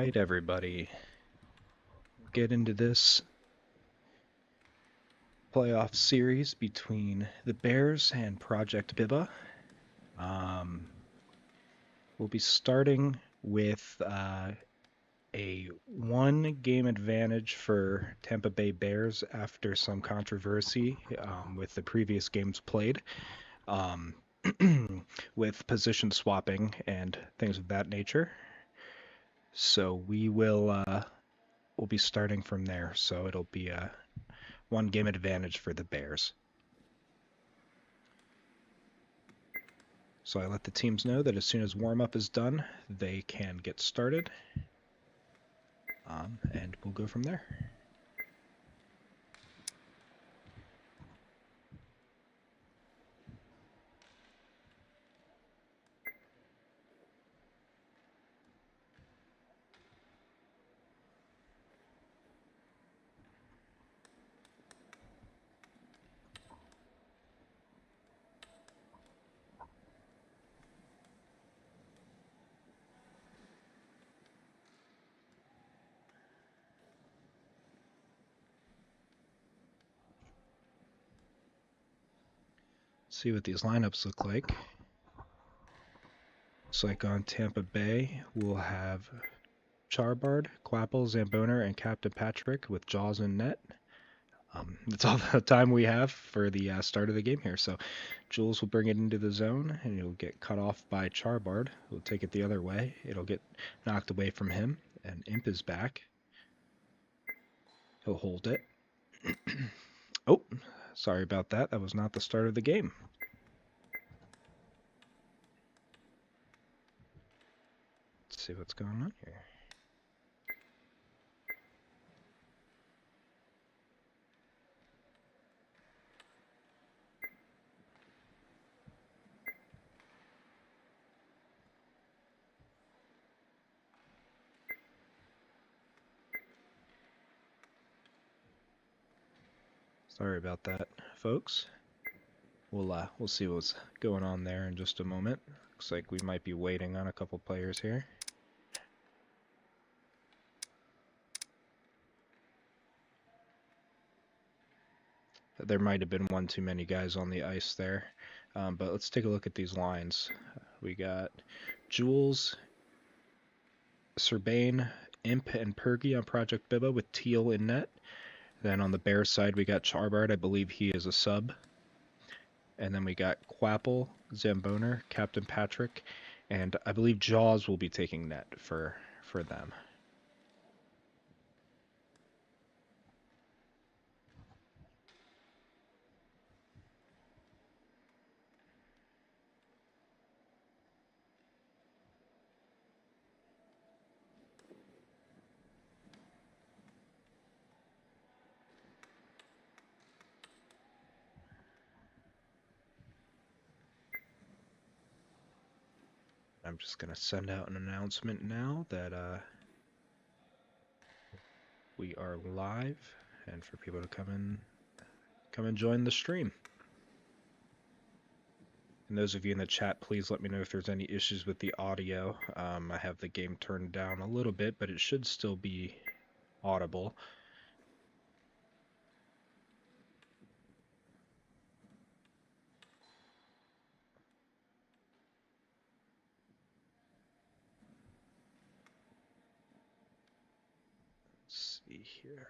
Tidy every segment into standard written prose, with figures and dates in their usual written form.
right, everybody. Get into this playoff series between the Bears and Project BIBBA. We'll be starting with a one-game advantage for Tampa Bay Bears after some controversy with the previous games played, with position swapping and things of that nature. So we'll be starting from there. So it'll be a one-game advantage for the Bears. So I let the teams know that as soon as warm-up is done, they can get started, and we'll go from there. See what these lineups look like. Looks like on Tampa Bay, we'll have Charbard, Quapple, Zamboner, and Captain Patrick with Jaws in net. That's all the time we have for the start of the game here. So Jules will bring it into the zone, and it'll get cut off by Charbard. He'll take it the other way. It'll get knocked away from him, and Imp is back. He'll hold it. Oh, sorry about that. That was not the start of the game. Let's see what's going on here. Sorry about that, folks. We'll see what's going on there in just a moment. Looks like we might be waiting on a couple players here. There might have been one too many guys on the ice there. But let's take a look at these lines. We got Jules, Serbane, Imp, and Pergy on Project BIBBA with Teal in net. Then on the Bears side, we got Charbard. I believe he is a sub. And then we got Quapple, Zamboner, Captain Patrick, and I believe Jaws will be taking net for them. I'm just going to send out an announcement now that we are live, and for people to come and join the stream. And those of you in the chat, please let me know if there's any issues with the audio. I have the game turned down a little bit, but it should still be audible. Let's see here.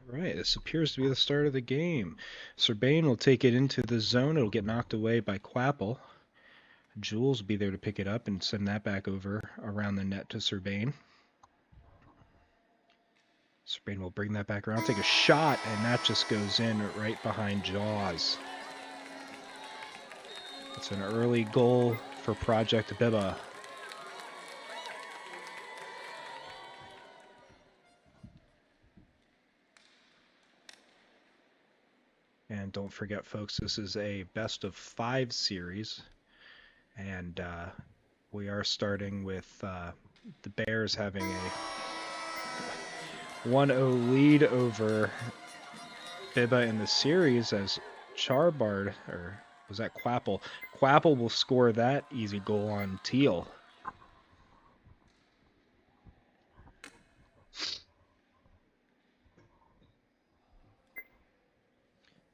Right, this appears to be the start of the game. Serbane will take it into the zone. It'll get knocked away by Quapple. Jules will be there to pick it up and send that back over around the net to Serbane. Serbane will bring that back around, take a shot, and that just goes in right behind Jaws. It's an early goal for Project BIBBA. don't forget, folks, this is a best of 5 series, and we are starting with the Bears having a 1-0 lead over BIBBA in the series, as Charbard, or was that Quapple? Quapple will score that easy goal on Teal.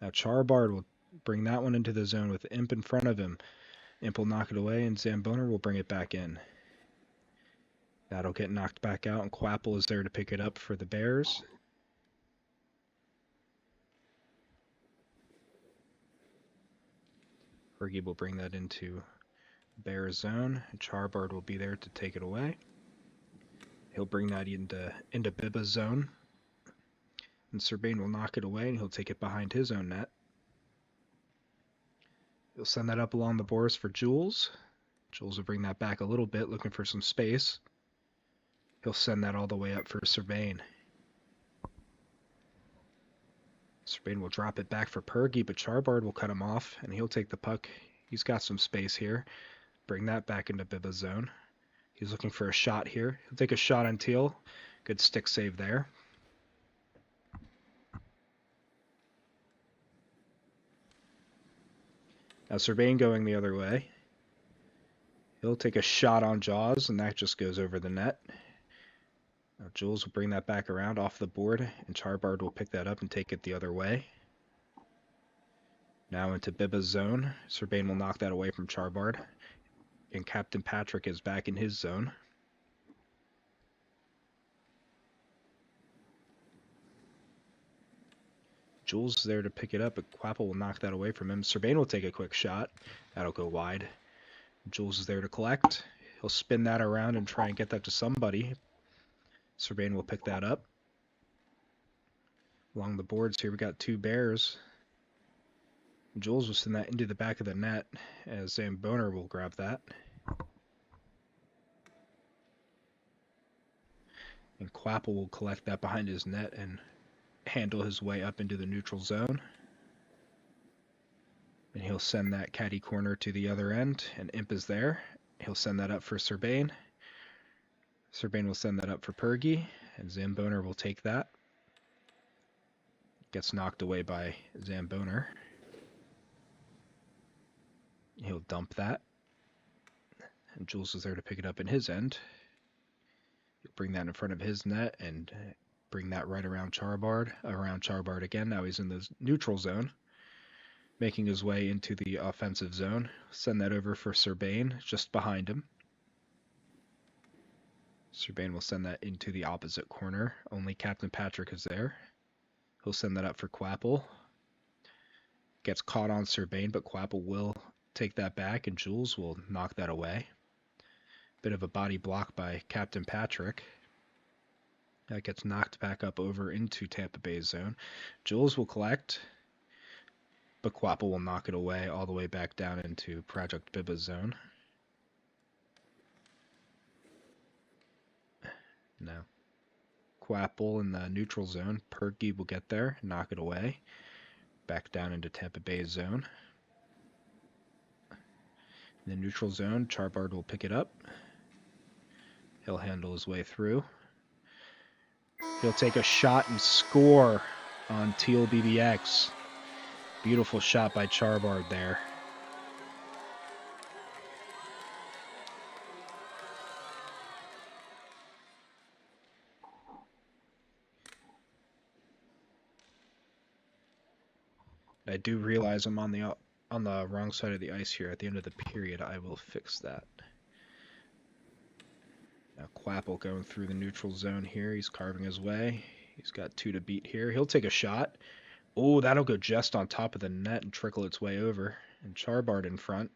Now Charbard will bring that one into the zone with Imp in front of him. Imp will knock it away, and Zamboner will bring it back in. That'll get knocked back out, and Quapple is there to pick it up for the Bears. Fergie will bring that into Bears zone, and Charbard will be there to take it away. He'll bring that into BIBBA's zone, and Serbain will knock it away, and he'll take it behind his own net. He'll send that up along the boards for Jules. Jules will bring that back a little bit, looking for some space. He'll send that all the way up for Serbain. Serbain will drop it back for Pergy, but Charbard will cut him off, and he'll take the puck. He's got some space here. Bring that back into BIBBA's zone. He's looking for a shot here. He'll take a shot on Teal. Good stick save there. Now Serbain going the other way. He'll take a shot on Jaws, and that just goes over the net. Now Jules will bring that back around off the board, and Charbard will pick that up and take it the other way. Now into BIBBA's zone. Serbain will knock that away from Charbard, and Captain Patrick is back in his zone. Jules is there to pick it up, but Quapple will knock that away from him. Serbain will take a quick shot. That'll go wide. Jules is there to collect. He'll spin that around and try and get that to somebody. Serbain will pick that up. Along the boards here, we got 2 Bears. Jules will send that into the back of the net, as Zamboner will grab that. And Quapple will collect that behind his net and handle his way up into the neutral zone. And he'll send that caddy corner to the other end, and Imp is there. He'll send that up for Serbain. Serbain will send that up for Pergy, and Zamboner will take that. Gets knocked away by Zamboner. He'll dump that. And Jules is there to pick it up in his end. He'll bring that in front of his net and bring that right around Charbard. Around Charbard again. Now he's in the neutral zone, making his way into the offensive zone. Send that over for Serbain, just behind him. Serbain will send that into the opposite corner. Only Captain Patrick is there. He'll send that up for Quapple. Gets caught on Serbain, but Quapple will take that back, and Jules will knock that away. Bit of a body block by Captain Patrick. That gets knocked back up over into Tampa Bay's zone. Jules will collect, but Quapple will knock it away all the way back down into Project BIBBA's zone. Now, Quapple in the neutral zone. Perky will get there, knock it away. Back down into Tampa Bay's zone. In the neutral zone, Charbard will pick it up. He'll handle his way through. He'll take a shot and score on Teal BBX. Beautiful shot by Charbard there. I do realize I'm on the wrong side of the ice here at the end of the period. I will fix that. Now Quapple going through the neutral zone here. He's carving his way. He's got 2 to beat here. He'll take a shot. Oh, that'll go just on top of the net and trickle its way over. And Charbard in front.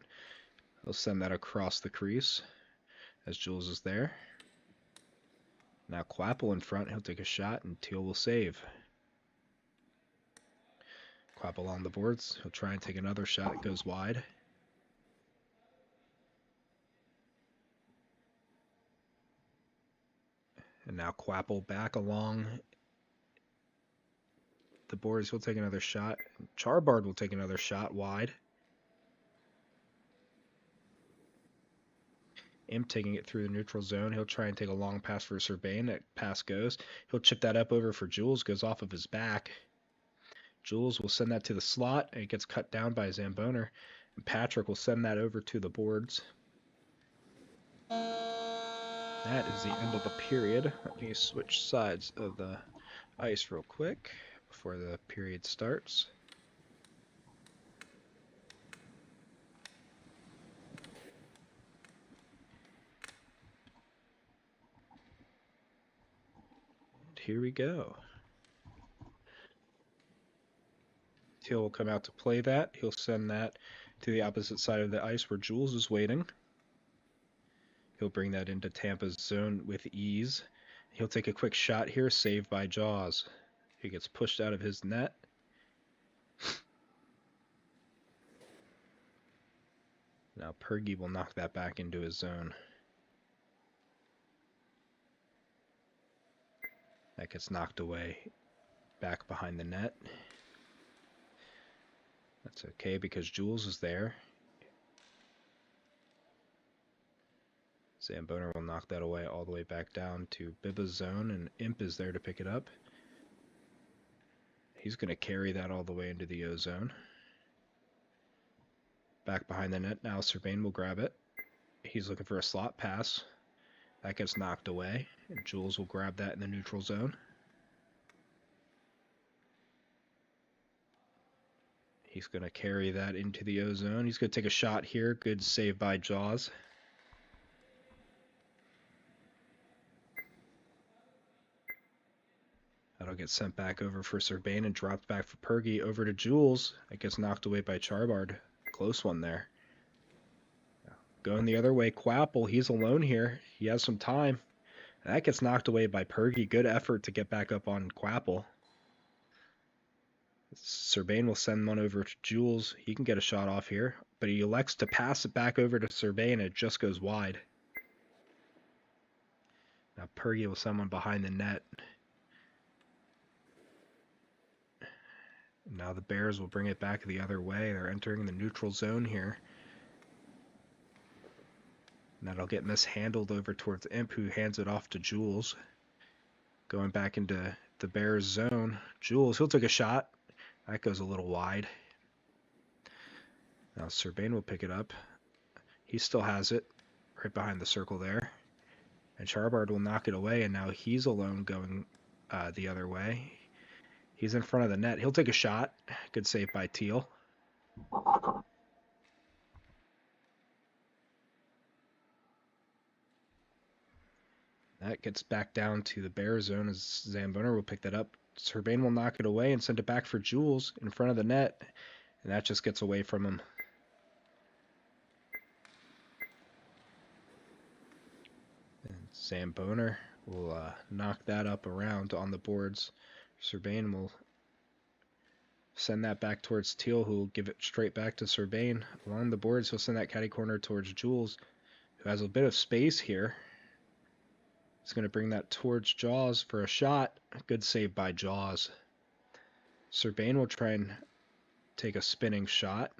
He'll send that across the crease as Jules is there. Now Quapple in front. He'll take a shot and Teal will save. Quapple on the boards. He'll try and take another shot. It goes wide. And now Quapple back along the boards. He'll take another shot. Charbard will take another shot wide. Imp taking it through the neutral zone. He'll try and take a long pass for Serbain. That pass goes. He'll chip that up over for Jules. Goes off of his back. Jules will send that to the slot, and it gets cut down by Zamboner. And Patrick will send that over to the boards. That is the end of the period. Let me switch sides of the ice real quick before the period starts. And here we go. Teal will come out to play that. He'll send that to the opposite side of the ice where Jules is waiting. He'll bring that into Tampa's zone with ease. He'll take a quick shot here, saved by Jaws. He gets pushed out of his net. Now Pergy will knock that back into his zone. That gets knocked away back behind the net. That's okay because Jules is there. Zamboner will knock that away all the way back down to BIBBA's zone, and Imp is there to pick it up. He's going to carry that all the way into the O zone. Back behind the net now, Serbain will grab it. He's looking for a slot pass. That gets knocked away, and Jules will grab that in the neutral zone. He's going to carry that into the O zone. He's going to take a shot here. Good save by Jaws. That'll get sent back over for Serbain and dropped back for Pergy over to Jules. It gets knocked away by Charbard. Close one there. Going the other way, Quapple, he's alone here. He has some time. That gets knocked away by Pergy. Good effort to get back up on Quapple. Serbain will send one over to Jules. He can get a shot off here, but he elects to pass it back over to Serbain, and it just goes wide. Now Pergy will send one behind the net. Now the Bears will bring it back the other way. They're entering the neutral zone here. And that'll get mishandled over towards Imp, who hands it off to Jules. Going back into the Bears zone. Jules, he'll take a shot. That goes a little wide. Now Serbain will pick it up. He still has it right behind the circle there. And Charbard will knock it away, and now he's alone going the other way. He's in front of the net. He'll take a shot. Good save by Teal. That gets back down to the Bear zone as Zamboner will pick that up. Serbain will knock it away and send it back for Jules in front of the net. And that just gets away from him. And Zamboner will knock that up around on the boards. Serbain will send that back towards Teal, who will give it straight back to Serbain. Along the boards, he'll send that catty corner towards Jules, who has a bit of space here. He's going to bring that towards Jaws for a shot. Good save by Jaws. Serbain will try and take a spinning shot.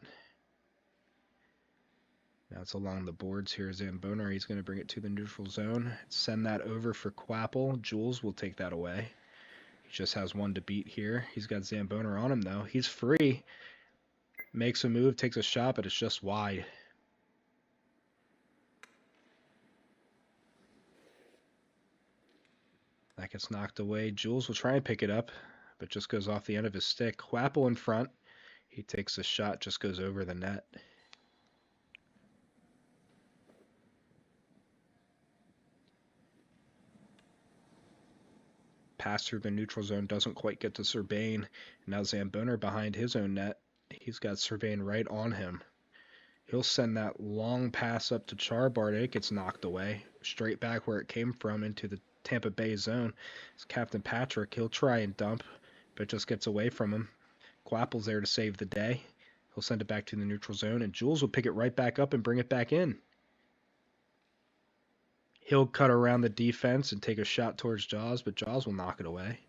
Now it's along the boards here. Zamboner, he's going to bring it to the neutral zone. Send that over for Quapple. Jules will take that away. He just has one to beat here. He's got Zamboner on him, though. He's free. Makes a move, takes a shot, but it's just wide. That gets knocked away. Jules will try and pick it up, but just goes off the end of his stick. Quapple in front. He takes a shot, just goes over the net. Pass through the neutral zone doesn't quite get to Serbain. Now Zamboner behind his own net. He's got Serbain right on him. He'll send that long pass up to Charbard. It gets knocked away. Straight back where it came from into the Tampa Bay zone. It's Captain Patrick. He'll try and dump, but just gets away from him. Quapple's there to save the day. He'll send it back to the neutral zone, and Jules will pick it right back up and bring it back in. He'll cut around the defense and take a shot towards Jaws, but Jaws will knock it away.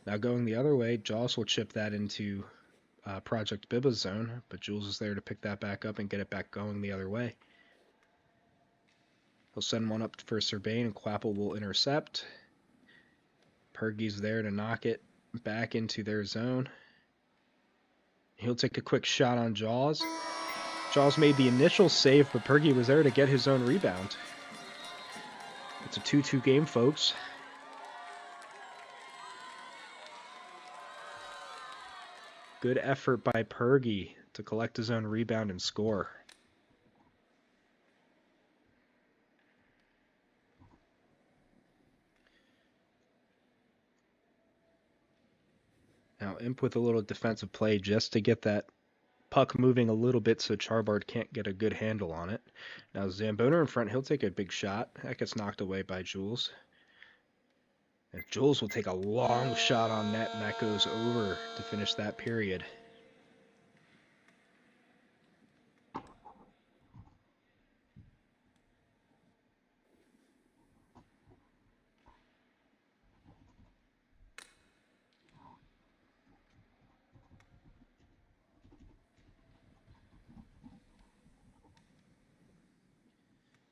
Now going the other way, Jaws will chip that into Project BIBBA's zone, but Jules is there to pick that back up and get it back going the other way. He'll send one up for Serbain, and Quapple will intercept. Pergy's there to knock it back into their zone. He'll take a quick shot on Jaws. Jaws made the initial save, but Pergy was there to get his own rebound. It's a 2-2 game, folks. Good effort by Pergy to collect his own rebound and score. Now Imp with a little defensive play just to get that puck moving a little bit so Charbard can't get a good handle on it. Now Zamboner in front, he'll take a big shot. That gets knocked away by Jules. And Jules will take a long shot on net, and that goes over to finish that period.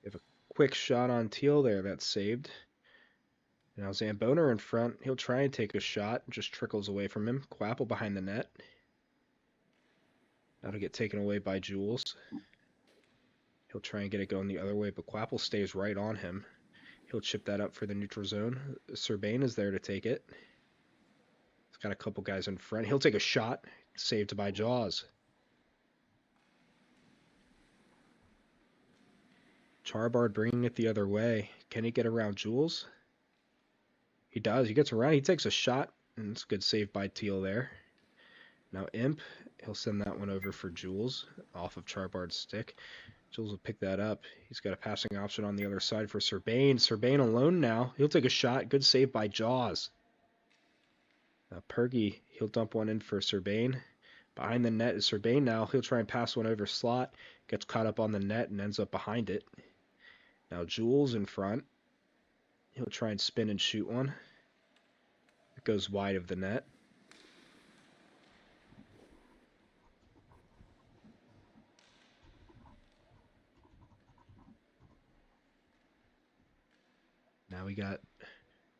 We have a quick shot on Teal there that's saved. Now Zamboner in front, he'll try and take a shot, just trickles away from him. Quapple behind the net. That'll get taken away by Jules. He'll try and get it going the other way, but Quapple stays right on him. He'll chip that up for the neutral zone. Serbain is there to take it. He's got a couple guys in front. He'll take a shot, saved by Jaws. Charbard bringing it the other way. Can he get around Jules? He does. He gets around. He takes a shot, and it's a good save by Teal there. Now Imp, he'll send that one over for Jules off of Charbard's stick. Jules will pick that up. He's got a passing option on the other side for Serbain. Serbain alone now. He'll take a shot. Good save by Jaws. Now Pergy, he'll dump one in for Serbain. Behind the net is Serbain now. He'll try and pass one over slot. Gets caught up on the net and ends up behind it. Now Jules in front. He'll try and spin and shoot one. It goes wide of the net. Now we got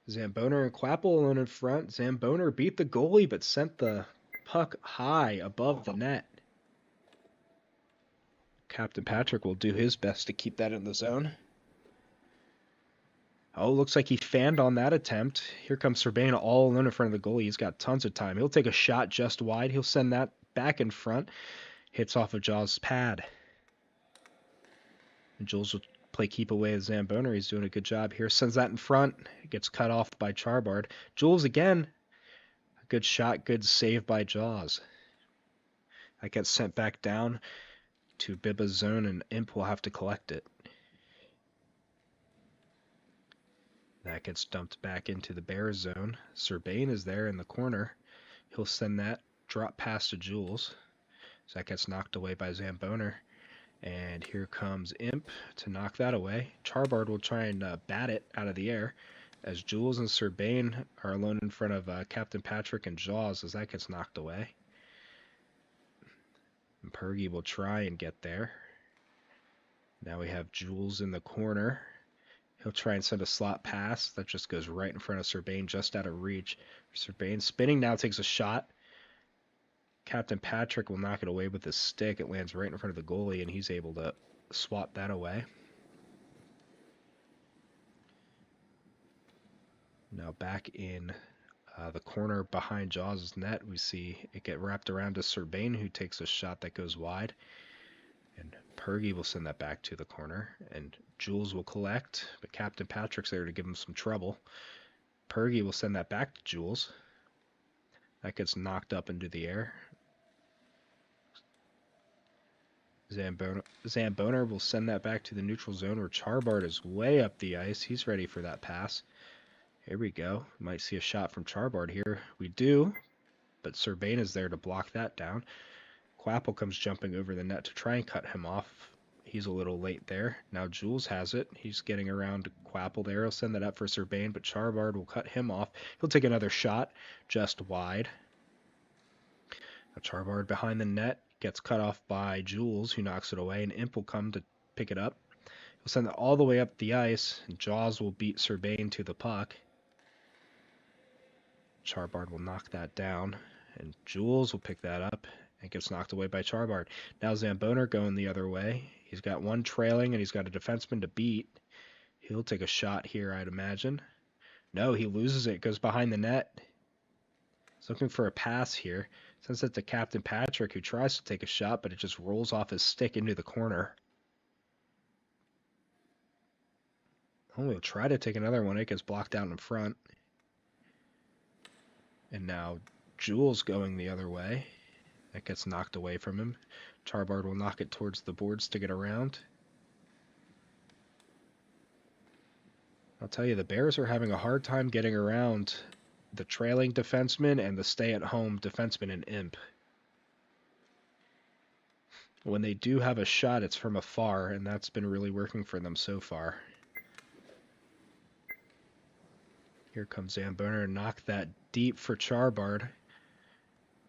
Zamboner and Quapple alone in front. Zamboner beat the goalie but sent the puck high above the net. Captain Patrick will do his best to keep that in the zone. Oh, looks like he fanned on that attempt. Here comes Serbain all alone in front of the goalie. He's got tons of time. He'll take a shot just wide. He'll send that back in front. Hits off of Jaws' pad. And Jules will play keep away with Zamboner. He's doing a good job here. Sends that in front. It gets cut off by Charbard. Jules again. A good shot. Good save by Jaws. That gets sent back down to BIBBA's zone, and Imp will have to collect it. That gets dumped back into the Bears zone. Serbain is there in the corner. He'll send that drop pass to Jules. So that gets knocked away by Zamboner. And here comes Imp to knock that away. Charbard will try and bat it out of the air as Jules and Serbain are alone in front of Captain Patrick and Jaws as that gets knocked away. And Pergy will try and get there. Now we have Jules in the corner. He'll try and send a slot pass. That just goes right in front of Serbain, just out of reach. Serbain spinning now takes a shot. Captain Patrick will knock it away with his stick. It lands right in front of the goalie, and he's able to swat that away. Now back in the corner behind Jaws' net, we see it get wrapped around to Serbain, who takes a shot that goes wide. And Pergy will send that back to the corner, and Jules will collect, but Captain Patrick's there to give him some trouble. Pergy will send that back to Jules. That gets knocked up into the air. Zamboner will send that back to the neutral zone where Charbard is way up the ice. He's ready for that pass. Here we go. Might see a shot from Charbard here. We do, but Serbain is there to block that down. Quapple comes jumping over the net to try and cut him off. He's a little late there. Now Jules has it. He's getting around to Quapple there. He'll send that up for Serbain, but Charbard will cut him off. He'll take another shot just wide. Now Charbard behind the net gets cut off by Jules, who knocks it away, and Imp will come to pick it up. He'll send it all the way up the ice, and Jaws will beat Serbain to the puck. Charbard will knock that down, and Jules will pick that up and gets knocked away by Charbard. Now Zamboner going the other way. He's got one trailing, and he's got a defenseman to beat. He'll take a shot here, I'd imagine. No, he loses it. Goes behind the net. He's looking for a pass here. Sends it to Captain Patrick, who tries to take a shot, but it just rolls off his stick into the corner. Oh, he'll try to take another one. It gets blocked out in front. And now Jules going the other way. That gets knocked away from him. Charbard will knock it towards the boards to get around. I'll tell you, the Bears are having a hard time getting around the trailing defenseman and the stay-at-home defenseman and Imp. When they do have a shot, it's from afar, and that's been really working for them so far. Here comes Zamboner and knock that deep for Charbard.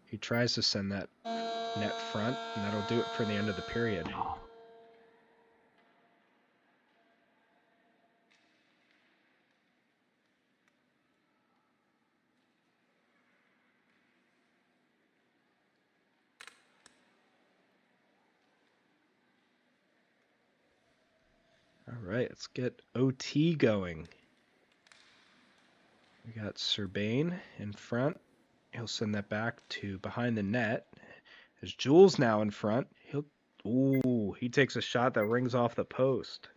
He tries to send that net front, and that'll do it for the end of the period. All right, let's get OT going. We got Serbain in front. He'll send that back to behind the net. There's Jules now in front. He takes a shot that rings off the post.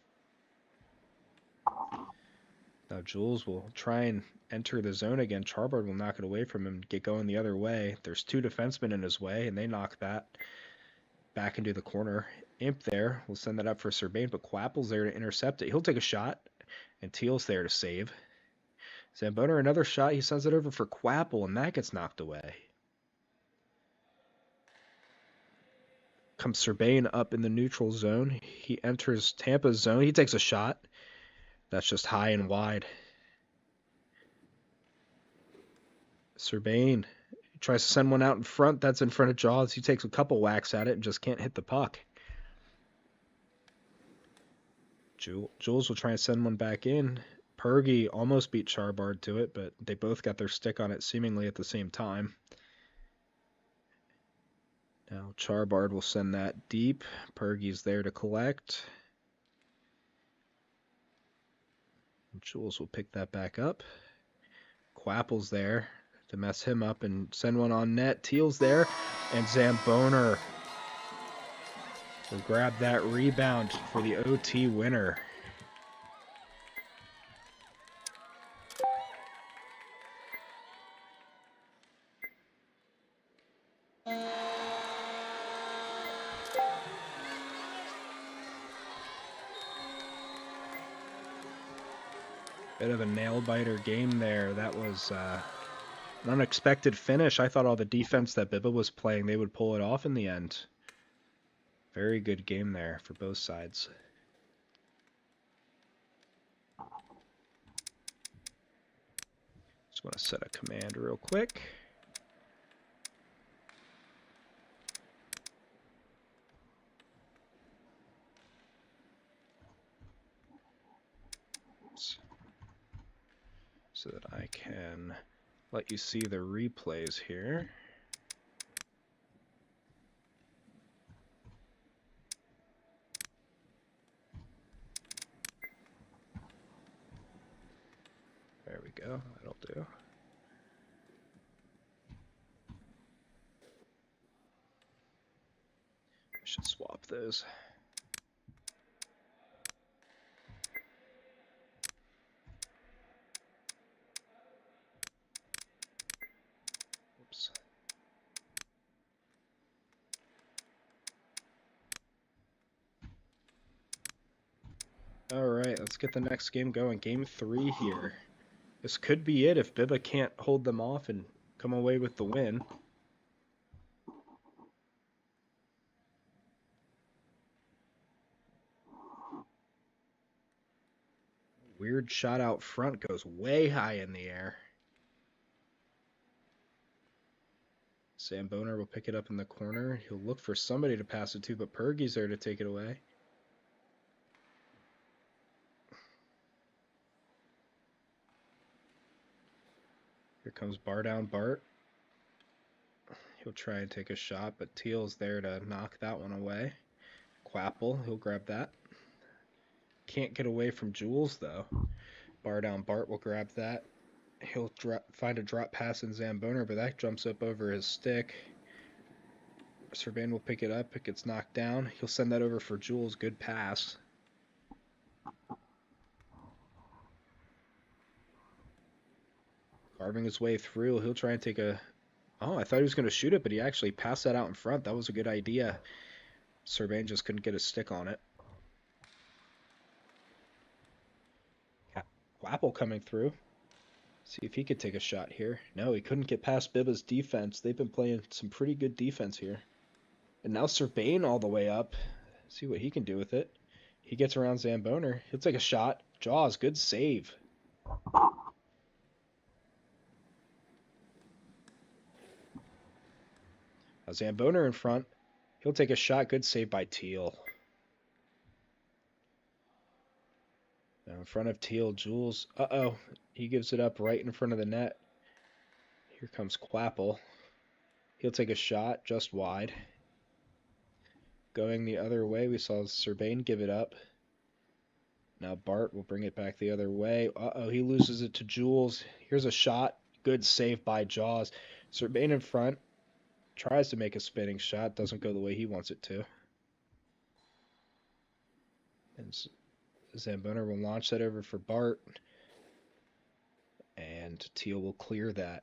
Now Jules will try and enter the zone again. Charbard will knock it away from him, get going the other way. There's two defensemen in his way, and they knock that back into the corner. Imp there will send that up for Serbain, but Quapple's there to intercept it. He'll take a shot, and Teal's there to save. Zamboner, another shot. He sends it over for Quapple, and that gets knocked away. Comes Serbain up in the neutral zone. He enters Tampa's zone. He takes a shot. That's just high and wide. Serbain tries to send one out in front. That's in front of Jaws. He takes a couple whacks at it and just can't hit the puck. Jules will try and send one back in. Pergy almost beat Charbard to it, but they both got their stick on it seemingly at the same time. Now Charbard will send that deep. Pergy's there to collect. And Jules will pick that back up. Quapple's there to mess him up and send one on net. Teal's there, and Zamboner will grab that rebound for the OT winner. Bit of a nail-biter game there. That was an unexpected finish. I thought all the defense that BIBBA was playing, they would pull it off in the end. Very good game there for both sides. Just want to set a command real quick. So that I can let you see the replays here. There we go, that'll do. I should swap those. Alright, let's get the next game going. Game 3 here. This could be it if BIBBA can't hold them off and come away with the win. Weird shot out front, goes way high in the air. Zamboner will pick it up in the corner. He'll look for somebody to pass it to, but Pergy's there to take it away. Here comes bar down Bart. He'll try and take a shot, but Teal's there to knock that one away. Quapple, he'll grab that. Can't get away from Jules, though. Bar down Bart will grab that. He'll find a drop pass in Zamboner, but that jumps up over his stick. Serban will pick it up. It gets knocked down. He'll send that over for Jules. Good pass. Carving his way through. He'll try and take a... Oh, I thought he was going to shoot it, but he actually passed that out in front. That was a good idea. Serban just couldn't get a stick on it. Quapple coming through. See if he could take a shot here. No, he couldn't get past BIBBA's defense. They've been playing some pretty good defense here. And now Serban all the way up. See what he can do with it. He gets around Zamboner. He'll take a shot. Jaws, good save. Now Zamboner in front. He'll take a shot. Good save by Teal. Now in front of Teal, Jules. Uh-oh. He gives it up right in front of the net. Here comes Quapple. He'll take a shot just wide. Going the other way, we saw Serban give it up. Now Bart will bring it back the other way. Uh-oh, he loses it to Jules. Here's a shot. Good save by Jaws. Serban in front. Tries to make a spinning shot. Doesn't go the way he wants it to. And Zamboner will launch that over for Bart. And Teal will clear that.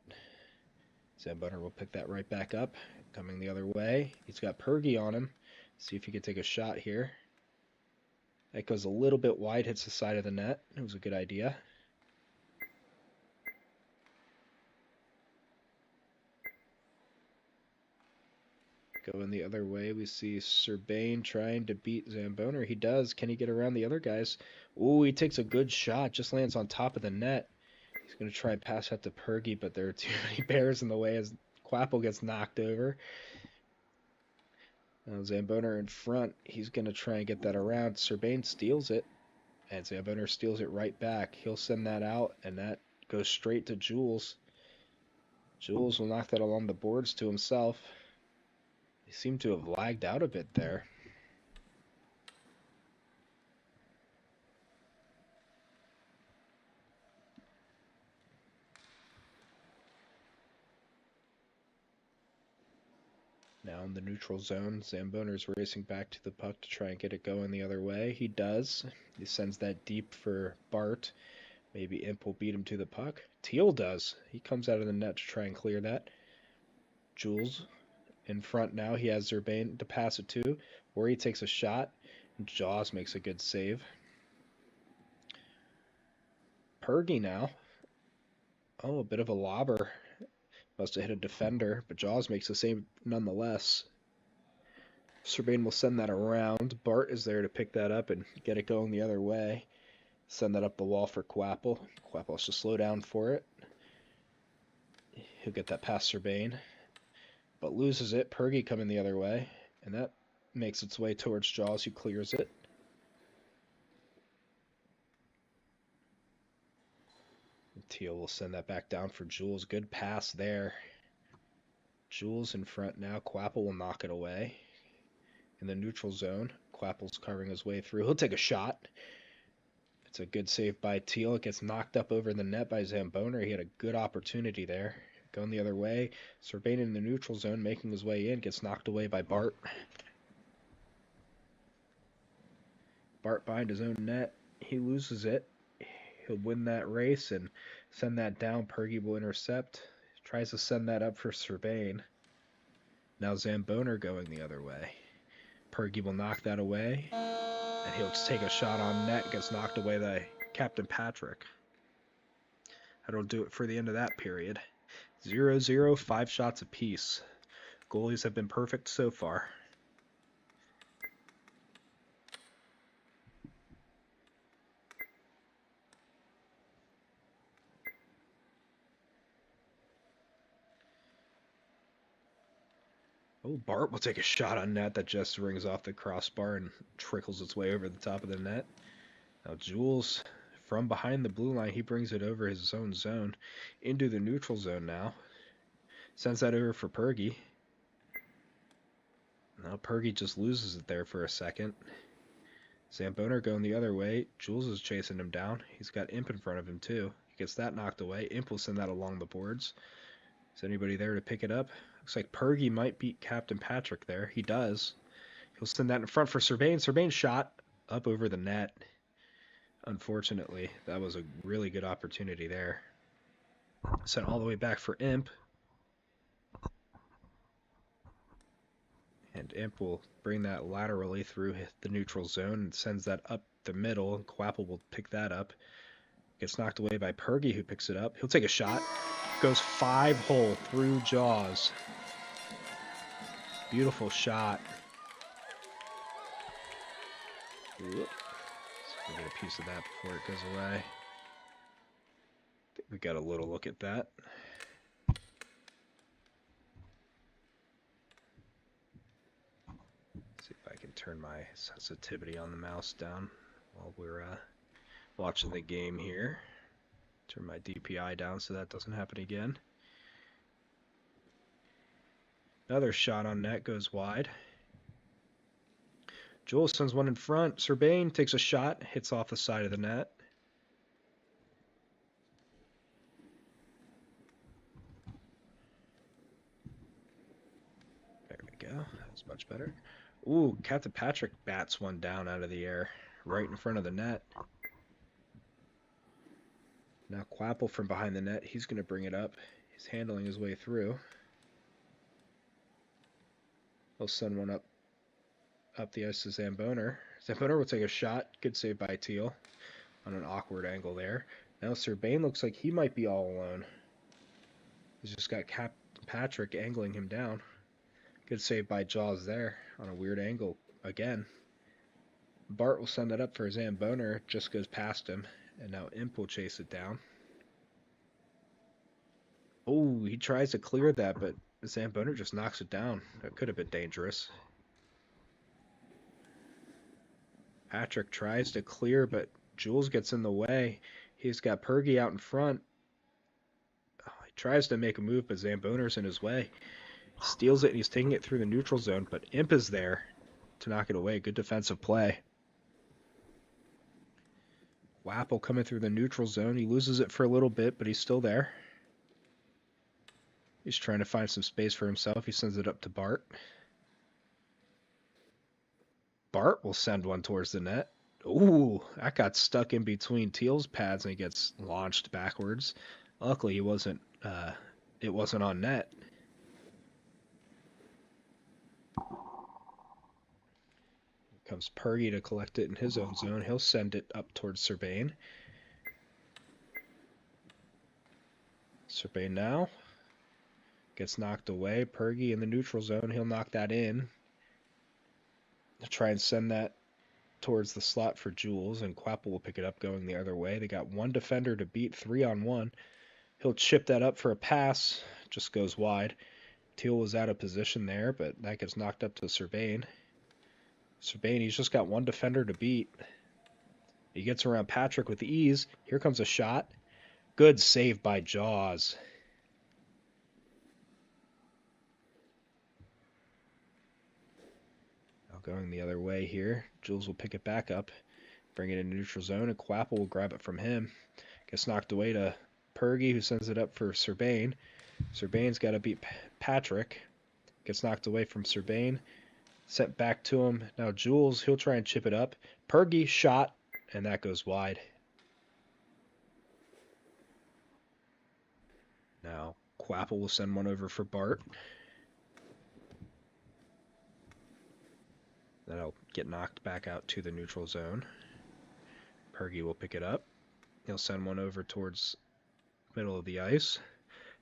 Zamboner will pick that right back up. Coming the other way. He's got Pergy on him. See if he can take a shot here. That goes a little bit wide, hits the side of the net. It was a good idea. Going the other way, we see Serban trying to beat Zamboner. He does. Can he get around the other guys? Ooh, he takes a good shot. Just lands on top of the net. He's going to try and pass that to Pergy, but there are too many bears in the way as Quapple gets knocked over. Now Zamboner in front. He's going to try and get that around. Serban steals it, and Zamboner steals it right back. He'll send that out, and that goes straight to Jules. Jules will knock that along the boards to himself. He seemed to have lagged out a bit there. Now in the neutral zone, Zamboner's racing back to the puck to try and get it going the other way. He does. He sends that deep for Bart. Maybe Imp will beat him to the puck. Teal does. He comes out of the net to try and clear that. Jules in front now. He has Serban to pass it to, or he takes a shot. And Jaws makes a good save. Pergy now. Oh, a bit of a lobber. Must have hit a defender, but Jaws makes the save nonetheless. Serban will send that around. Bart is there to pick that up and get it going the other way. Send that up the wall for Quapple. Quapple has to slow down for it. He'll get that past Serban, but loses it. Pergy coming the other way, and that makes its way towards Jaws, who clears it. Teal will send that back down for Jules. Good pass there. Jules in front now. Quapple will knock it away. In the neutral zone, Quapple's carving his way through. He'll take a shot. It's a good save by Teal. It gets knocked up over the net by Zamboner. He had a good opportunity there. Going the other way. Serban in the neutral zone, making his way in. Gets knocked away by Bart. Bart behind his own net. He loses it. He'll win that race and send that down. Pergy will intercept. Tries to send that up for Serban. Now Zamboner going the other way. Pergy will knock that away. And he'll take a shot on net. Gets knocked away by Captain Patrick. That'll do it for the end of that period. 0-0, 5 shots apiece. Goalies have been perfect so far. Oh, Bart will take a shot on net that just rings off the crossbar and trickles its way over the top of the net. Now Jules, from behind the blue line, he brings it over his own zone into the neutral zone now. Sends that over for Pergy. Now Pergy just loses it there for a second. Zamboner going the other way. Jules is chasing him down. He's got Imp in front of him too. He gets that knocked away. Imp will send that along the boards. Is anybody there to pick it up? Looks like Pergy might beat Captain Patrick there. He does. He'll send that in front for Serbain. Serbain shot up over the net. Unfortunately, that was a really good opportunity there. Sent all the way back for Imp. And Imp will bring that laterally through the neutral zone and sends that up the middle. And Quapple will pick that up. Gets knocked away by Pergy, who picks it up. He'll take a shot. Goes 5-hole through Jaws. Beautiful shot. Whoop. So we'll get a piece of that before it goes away. I think we got a little look at that. See if I can turn my sensitivity on the mouse down while we're watching the game here. Turn my DPI down so that doesn't happen again. Another shot on net goes wide. Jules sends one in front. Serbain takes a shot, hits off the side of the net. There we go. That's much better. Ooh, Captain Patrick bats one down out of the air, right in front of the net. Now Quapple from behind the net, he's going to bring it up. He's handling his way through. He'll send one up the ice to Zamboner. Zamboner will take a shot. Good save by Teal on an awkward angle there. Now Serbain looks like he might be all alone. He's just got Captain Patrick angling him down. Good save by Jaws there on a weird angle again. Bart will send that up for Zamboner. It just goes past him. And now Imp will chase it down. Oh, he tries to clear that, but Zamboner just knocks it down. That could have been dangerous. Patrick tries to clear, but Jules gets in the way. He's got Pergy out in front. Oh, he tries to make a move, but Zamboner's in his way. Steals it, and he's taking it through the neutral zone, but Imp is there to knock it away. Good defensive play. Wapple coming through the neutral zone. He loses it for a little bit, but he's still there. He's trying to find some space for himself. He sends it up to Bart. Bart will send one towards the net. Ooh, that got stuck in between Teal's pads and he gets launched backwards. Luckily, it wasn't on net. Comes Pergy to collect it in his own zone. He'll send it up towards Serbain. Serbain now gets knocked away. Pergy in the neutral zone. He'll knock that in. He'll try and send that towards the slot for Jules, and Quapple will pick it up going the other way. They got one defender to beat, 3-on-1. He'll chip that up for a pass. Just goes wide. Teal was out of position there, but that gets knocked up to Serbain. Serbain, he's just got one defender to beat. He gets around Patrick with ease. Here comes a shot. Good save by Jaws. Now going the other way here. Jules will pick it back up. Bring it in neutral zone, and Quapple will grab it from him. Gets knocked away to Pergy, who sends it up for Serbain. Serbain's got to beat Patrick. Gets knocked away from Serbain. Sent back to him. Now Jules, he'll try and chip it up. Pergy shot, and that goes wide. Now Quapple will send one over for Bart. That'll get knocked back out to the neutral zone. Pergy will pick it up. He'll send one over towards middle of the ice.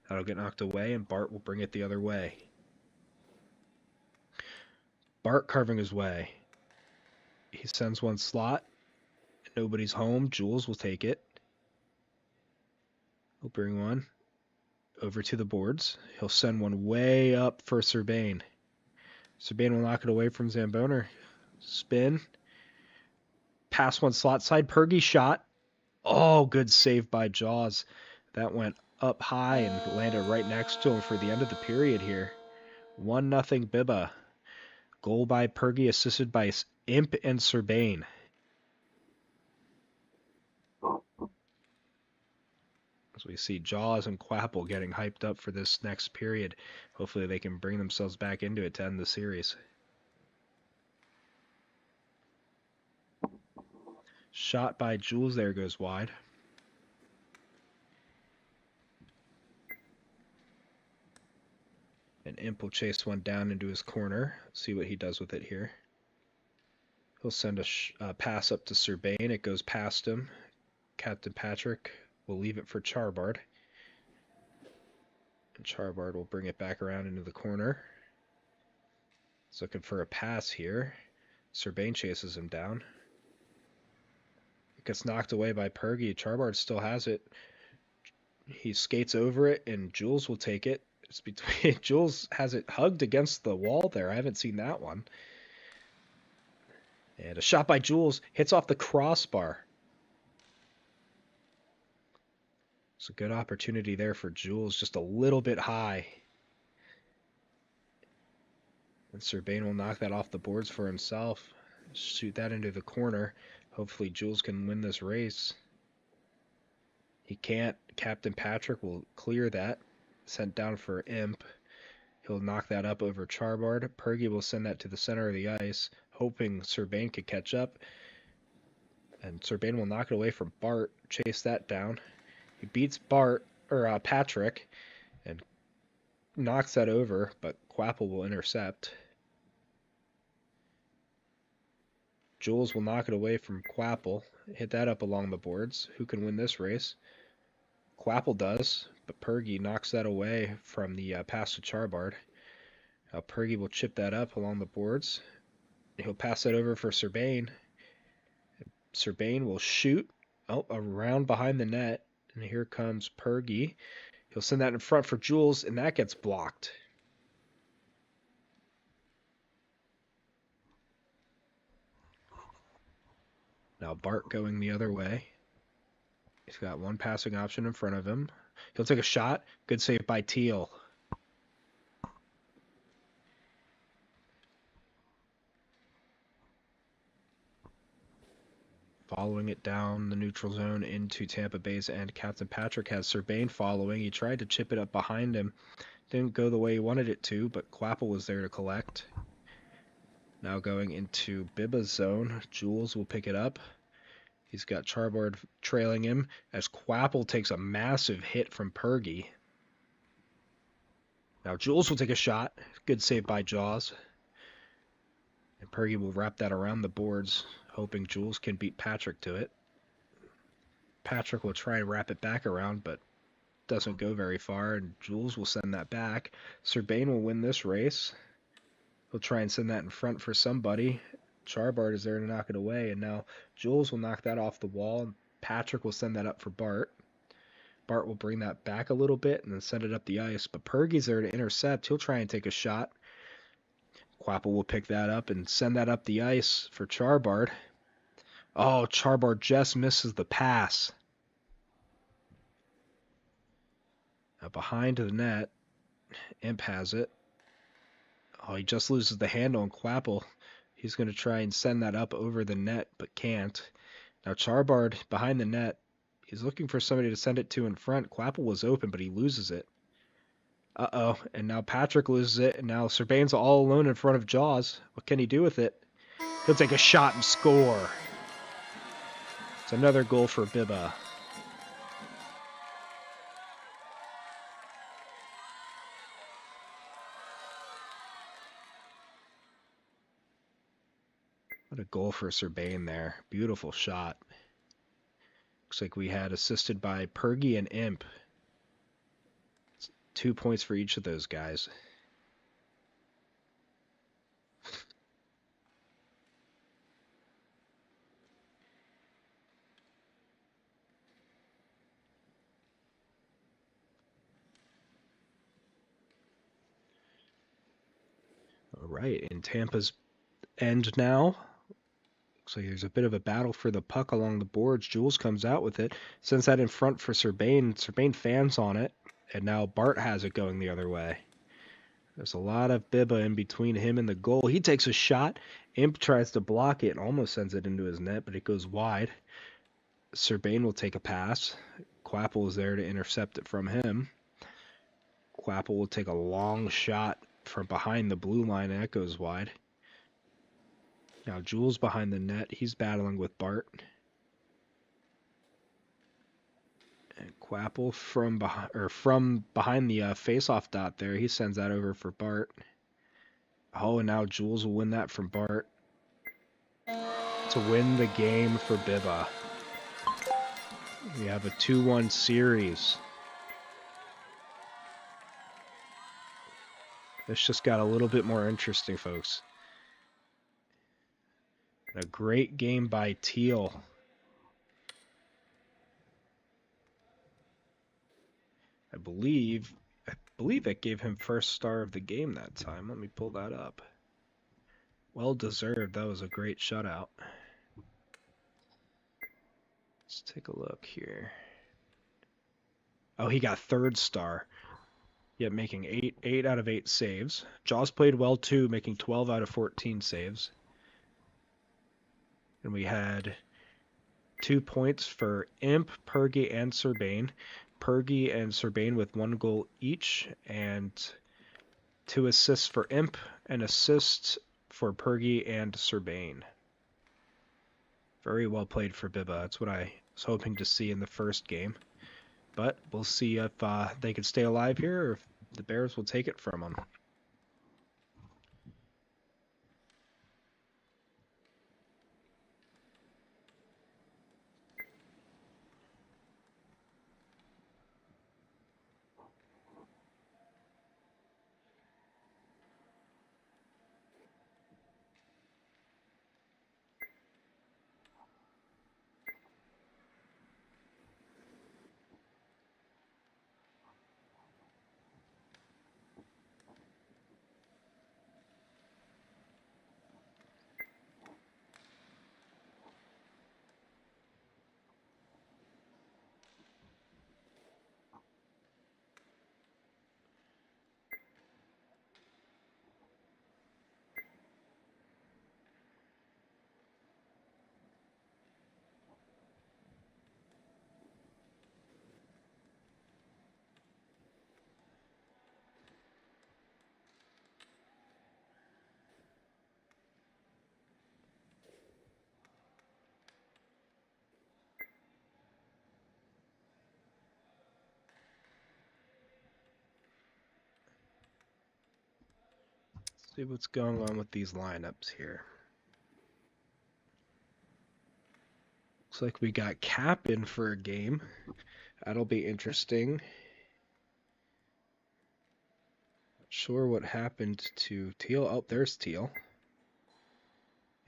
That'll get knocked away, and Bart will bring it the other way. Bart carving his way. He sends one slot. Nobody's home. Jules will take it. He'll bring one over to the boards. He'll send one way up for Serbain. Serbain will knock it away from Zamboner. Spin. Pass one slot side. Pergy shot. Oh, good save by Jaws. That went up high and landed right next to him for the end of the period here. 1-0 BIBBA. Goal by Pergy, assisted by Imp and Serbain. As we see Jaws and Quapple getting hyped up for this next period. Hopefully they can bring themselves back into it to end the series. Shot by Jules there goes wide. And Imp will chase one down into his corner. See what he does with it here. He'll send a pass up to Serbain. It goes past him. Captain Patrick will leave it for Charbard. And Charbard will bring it back around into the corner. He's looking for a pass here. Serbain chases him down. It gets knocked away by Pergy. Charbard still has it. He skates over it, and Jules will take it. It's between Jules has it hugged against the wall there. I haven't seen that one. And a shot by Jules hits off the crossbar. It's a good opportunity there for Jules, just a little bit high. And Serbain will knock that off the boards for himself. Shoot that into the corner. Hopefully Jules can win this race. He can't. Captain Patrick will clear that. Sent down for Imp. He'll knock that up over Charbard. Pergy will send that to the center of the ice, hoping Serbain could catch up. And Serbain will knock it away from Bart. Chase that down. He beats Patrick and knocks that over, but Quapple will intercept. Jules will knock it away from Quapple. Hit that up along the boards. Who can win this race? Quapple does, but Pergy knocks that away from the pass to Charbard. Pergy will chip that up along the boards. He'll pass that over for Serbain. Serbain will shoot around behind the net, and here comes Pergy. He'll send that in front for Jules, and that gets blocked. Now Bart going the other way. He's got one passing option in front of him. He'll take a shot. Good save by Teal. Following it down the neutral zone into Tampa Bay's end. Captain Patrick has Serbain following. He tried to chip it up behind him. Didn't go the way he wanted it to, but Quapple was there to collect. Now going into BIBBA's zone. Jules will pick it up. He's got Charbard trailing him as Quapple takes a massive hit from Pergy. Now Jules will take a shot. Good save by Jaws. And Pergy will wrap that around the boards, hoping Jules can beat Patrick to it. Patrick will try and wrap it back around, but doesn't go very far, and Jules will send that back. Serbain will win this race. He'll try and send that in front for somebody. Charbard is there to knock it away, and now Jules will knock that off the wall, and Patrick will send that up for Bart. Bart will bring that back a little bit and then send it up the ice, but Pergy's there to intercept. He'll try and take a shot. Quapple will pick that up and send that up the ice for Charbard. Oh, Charbard just misses the pass. Now behind the net, Imp has it. Oh, he just loses the handle, and Quapple, he's going to try and send that up over the net, but can't. Now Charbard behind the net, he's looking for somebody to send it to in front. Quapple was open, but he loses it. Uh-oh, and now Patrick loses it, and now Serbain's all alone in front of Jaws. What can he do with it? He'll take a shot and score. It's another goal for BIBBA. What a goal for Serbain there. Beautiful shot. Looks like we had assisted by Pergy and Imp. 2 points for each of those guys. right, in Tampa's end now. Looks like there's a bit of a battle for the puck along the boards. Jules comes out with it, sends that in front for Serbain. Serbain fans on it, and now Bart has it going the other way. There's a lot of BIBBA in between him and the goal. He takes a shot. Imp tries to block it and almost sends it into his net, but it goes wide. Serbain will take a pass. Quapple is there to intercept it from him. Quapple will take a long shot from behind the blue line, and that goes wide. Now Jules behind the net. He's battling with Bart. And Quapple from behind the face-off dot there. He sends that over for Bart. Oh, and now Jules will win that from Bart to win the game for BIBBA. We have a 2-1 series. This just got a little bit more interesting, folks. A great game by Teal. I believe it gave him first star of the game that time. Let me pull that up. Well deserved. That was a great shutout. Let's take a look here. Oh, he got third star. Yeah, making 8 out of 8 saves. Jaws played well too, making 12 out of 14 saves. And we had 2 points for Imp, Pergy, and Serbain. Pergy and Serbain with 1 goal each, and 2 assists for Imp, and assists for Pergy and Serbain. Very well played for BIBBA. That's what I was hoping to see in the first game. But we'll see if they can stay alive here, or if the Bears will take it from them. See what's going on with these lineups here. Looks like we got Cap in for a game. That'll be interesting. Not sure what happened to Teal. Oh, there's Teal.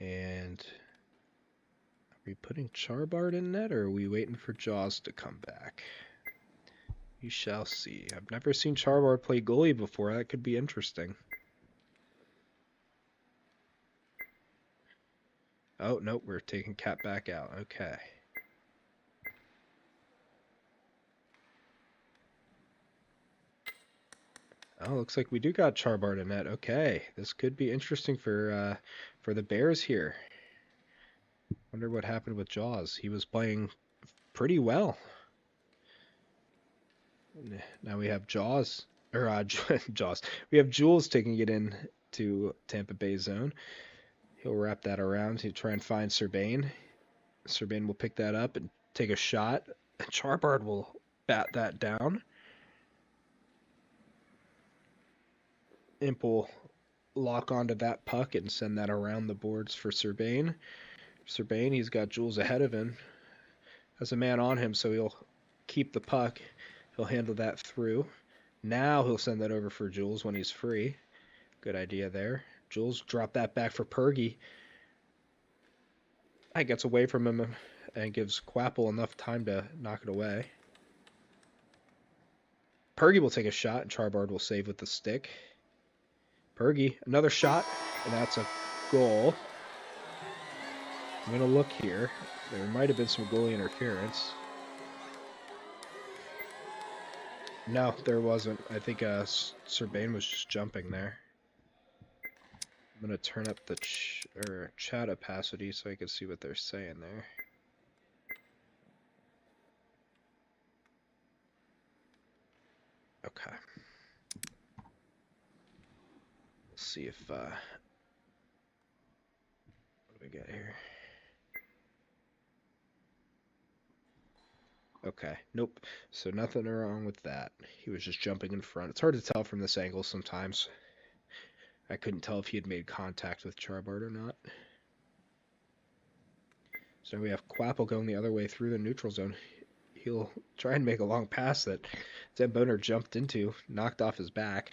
And are we putting Charbard in net, or are we waiting for Jaws to come back? We shall see. I've never seen Charbard play goalie before. That could be interesting. Oh, nope, we're taking Cap back out. Okay. Oh, looks like we do got Charbard in net. Okay, this could be interesting for the Bears here. Wonder what happened with Jaws. He was playing pretty well. Now we have Jaws, or Jaws. We have Jules taking it in to Tampa Bay zone. He'll wrap that around. He'll try and find Serbain. Serbain will pick that up and take a shot. Charbard will bat that down. Imp will lock onto that puck and send that around the boards for Serbain. Serbain, he's got Jules ahead of him. Has a man on him, so he'll keep the puck. He'll handle that through. Now he'll send that over for Jules when he's free. Good idea there. Jules drop that back for Pergy. That gets away from him and gives Quapple enough time to knock it away. Pergy will take a shot, and Charbard will save with the stick. Berge, another shot, and that's a goal. I'm going to look here. There might have been some goalie interference. No, there wasn't. I think Serbain was just jumping there. I'm going to turn up the chat opacity so I can see what they're saying there. Okay. Let's see if what do we got here? Okay, nope. So nothing wrong with that. He was just jumping in front. It's hard to tell from this angle sometimes. I couldn't tell if he had made contact with Charbard or not. So we have Quapple going the other way through the neutral zone. He'll try and make a long pass that Zamboni jumped into, knocked off his back.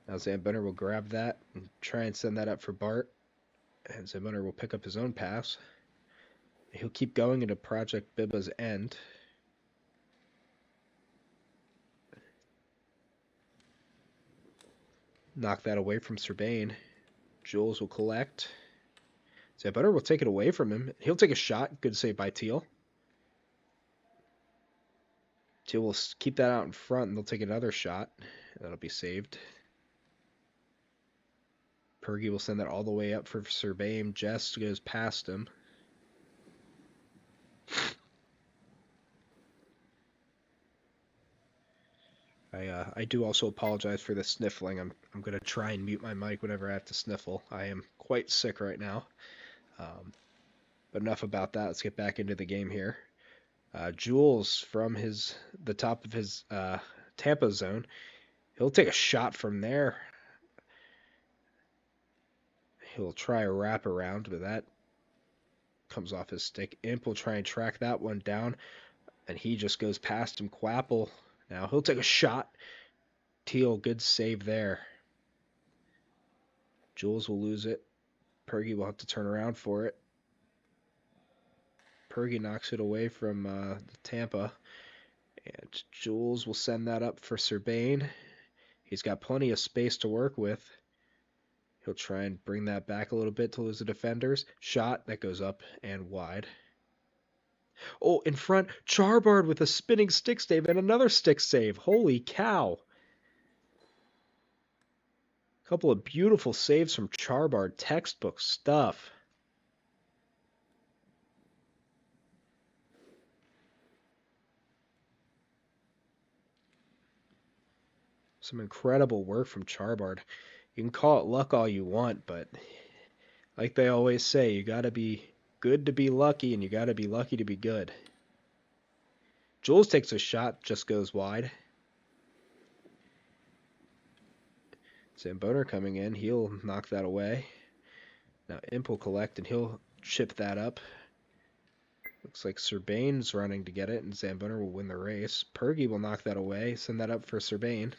Now Zamboni will grab that and try and send that up for Bart. And Zamboni will pick up his own pass. He'll keep going into Project BIBBA's end. Knock that away from Serbain. Jules will collect. Zamboni will take it away from him. He'll take a shot. Good save by Teal. Teal will keep that out in front, and they'll take another shot. That'll be saved. Pergy will send that all the way up for Serbain. Jess goes past him. I do also apologize for the sniffling. I'm going to try and mute my mic whenever I have to sniffle. I am quite sick right now. But enough about that. Let's get back into the game here. Jules from the top of his Tampa zone. He'll take a shot from there. He'll try a wraparound, but that comes off his stick. Imp will try and track that one down, and he just goes past him. Quapple. Now he'll take a shot. Teal, good save there. Jules will lose it. Pergy will have to turn around for it. Pergy knocks it away from Tampa. And Jules will send that up for Serbain. He's got plenty of space to work with. He'll try and bring that back a little bit to lose the defenders. Shot, that goes up and wide. Oh, in front, Charbard with a spinning stick save and another stick save. Holy cow. A couple of beautiful saves from Charbard. Textbook stuff. Some incredible work from Charbard. You can call it luck all you want, but like they always say, you got to be good to be lucky, and you got to be lucky to be good. Jules takes a shot, just goes wide. Zamboni coming in, he'll knock that away. Now Imp will collect, and he'll chip that up. Looks like Serbain's running to get it, and Zamboni will win the race. Pergy will knock that away, send that up for Serbain.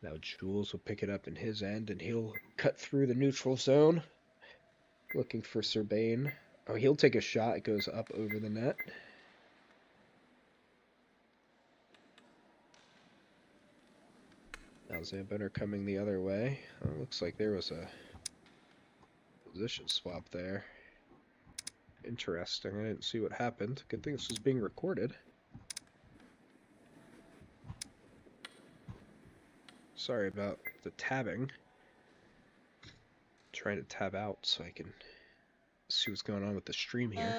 Now Jules will pick it up in his end, and he'll cut through the neutral zone. Looking for Serbain. Oh, he'll take a shot. It goes up over the net. Now Zamboni coming the other way. Oh, looks like there was a position swap there. Interesting. I didn't see what happened. Good thing this was being recorded. Sorry about the tabbing. Trying to tab out so I can see what's going on with the stream here.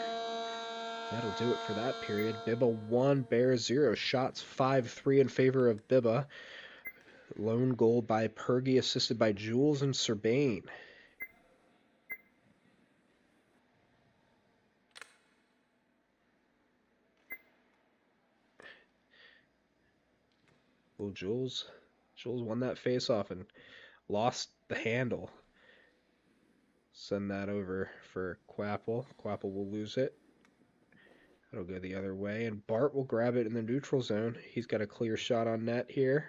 That'll do it for that period. BIBBA 1, Bears 0. Shots 5-3 in favor of BIBBA. Lone goal by Pergy, assisted by Jules and Serbain. Well, Jules won that face-off and lost the handle. Send that over for Quapple. Quapple will lose it. It'll go the other way, and Bart will grab it in the neutral zone. He's got a clear shot on net here.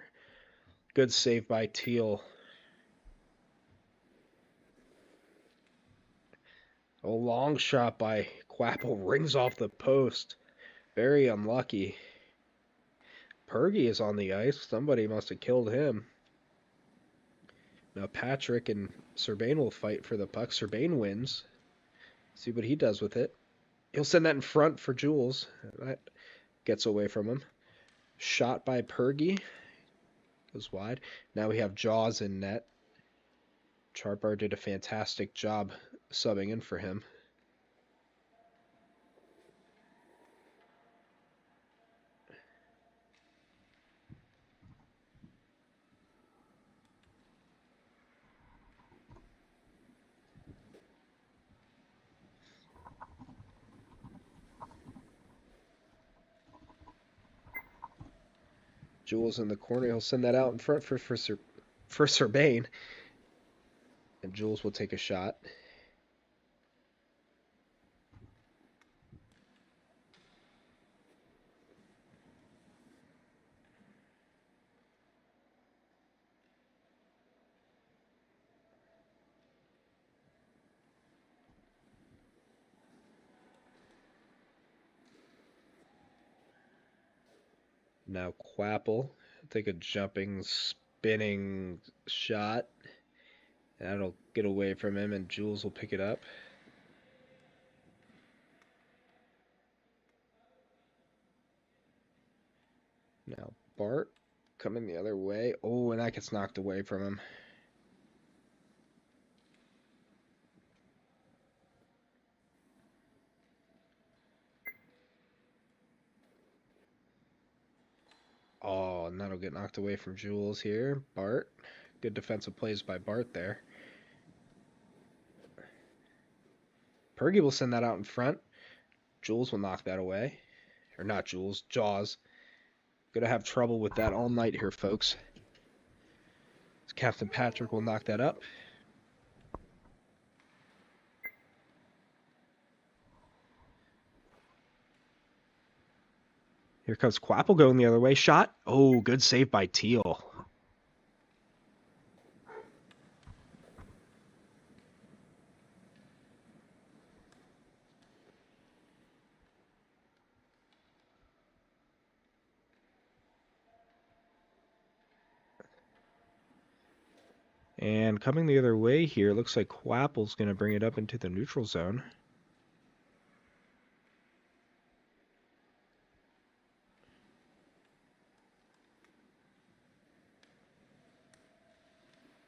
Good save by Teal. A long shot by Quapple rings off the post. Very unlucky. Pergy is on the ice. Somebody must have killed him. Now Patrick and Serbain will fight for the puck. Serbain wins. See what he does with it. He'll send that in front for Jules. That gets away from him. Shot by Pergy. Goes wide. Now we have Jaws in net. Chartbar did a fantastic job subbing in for him. Jules in the corner. He'll send that out in front for Serbain. And Jules will take a shot. Now Quapple take a jumping, spinning shot. That'll get away from him, and Jules will pick it up. Now Bart coming the other way. Oh, and that gets knocked away from him. Oh, and that'll get knocked away from Jules here. Bart. Good defensive plays by Bart there. Pergy will send that out in front. Jules will knock that away. Or not Jules, Jaws. Gonna have trouble with that all night here, folks. Captain Patrick will knock that up. Here comes Quapple going the other way. Shot. Oh, good save by Teal. And coming the other way here, looks like Quapple's going to bring it up into the neutral zone.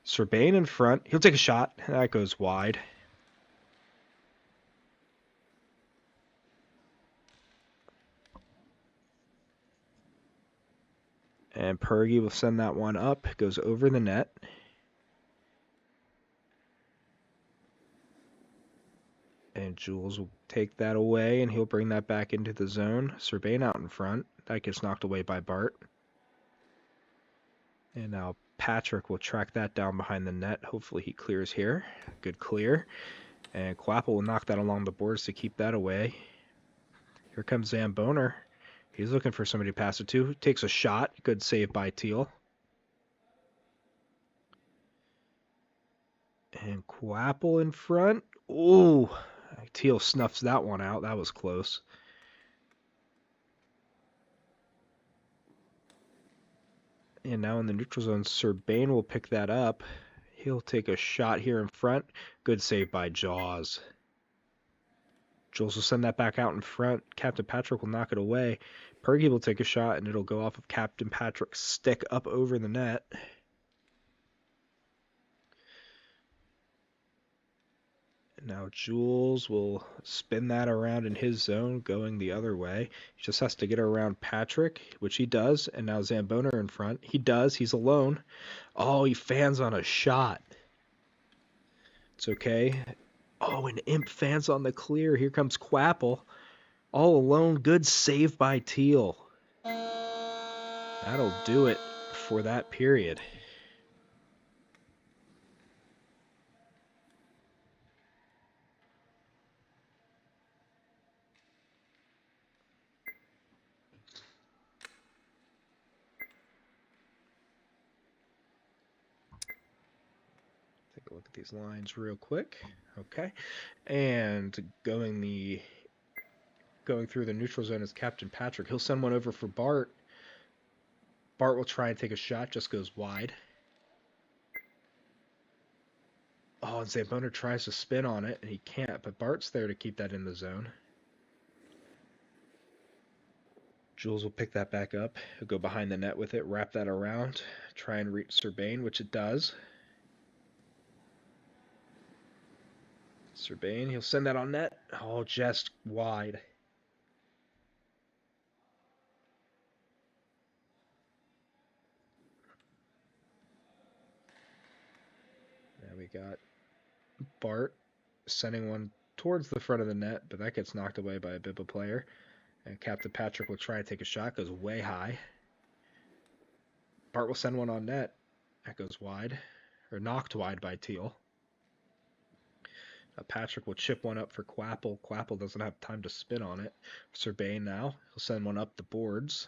Serbain in front. He'll take a shot. That goes wide. And Pergy will send that one up. Goes over the net. And Jules will take that away, and he'll bring that back into the zone. Serbain out in front. That gets knocked away by Bart. And now Patrick will track that down behind the net. Hopefully he clears here. Good clear. And Quapple will knock that along the boards to keep that away. Here comes Zamboner. He's looking for somebody to pass it to. Takes a shot. Good save by Teal. And Quapple in front. Ooh, Teal snuffs that one out. That was close. And now in the neutral zone, Serbain will pick that up. He'll take a shot here in front. Good save by Jaws. Jules will send that back out in front. Captain Patrick will knock it away. Pergy will take a shot, and it'll go off of Captain Patrick's stick up over the net. Now Jules will spin that around in his zone, going the other way. He just has to get around Patrick, which he does. And now Zamboner in front. He does. He's alone. Oh, he fans on a shot. It's okay. Oh, and Imp fans on the clear. Here comes Quapple. All alone. Good save by Teal. That'll do it for that period. look at these lines real quick. Okay. And going through the neutral zone is Captain Patrick. He'll send one over for Bart. Bart will try and take a shot, just goes wide. Oh, and Zambona tries to spin on it, and he can't, but Bart's there to keep that in the zone. Jules will pick that back up. He'll go behind the net with it, wrap that around, try and reach Serbain, which it does. Serbain, he'll send that on net. Oh, just wide. Now we got Bart sending one towards the front of the net, but that gets knocked away by a BIBBA player. And Captain Patrick will try and take a shot, goes way high. Bart will send one on net. That goes wide, or knocked wide by Teal. Patrick will chip one up for Quapple. Quapple doesn't have time to spin on it. Serbain now. He'll send one up the boards.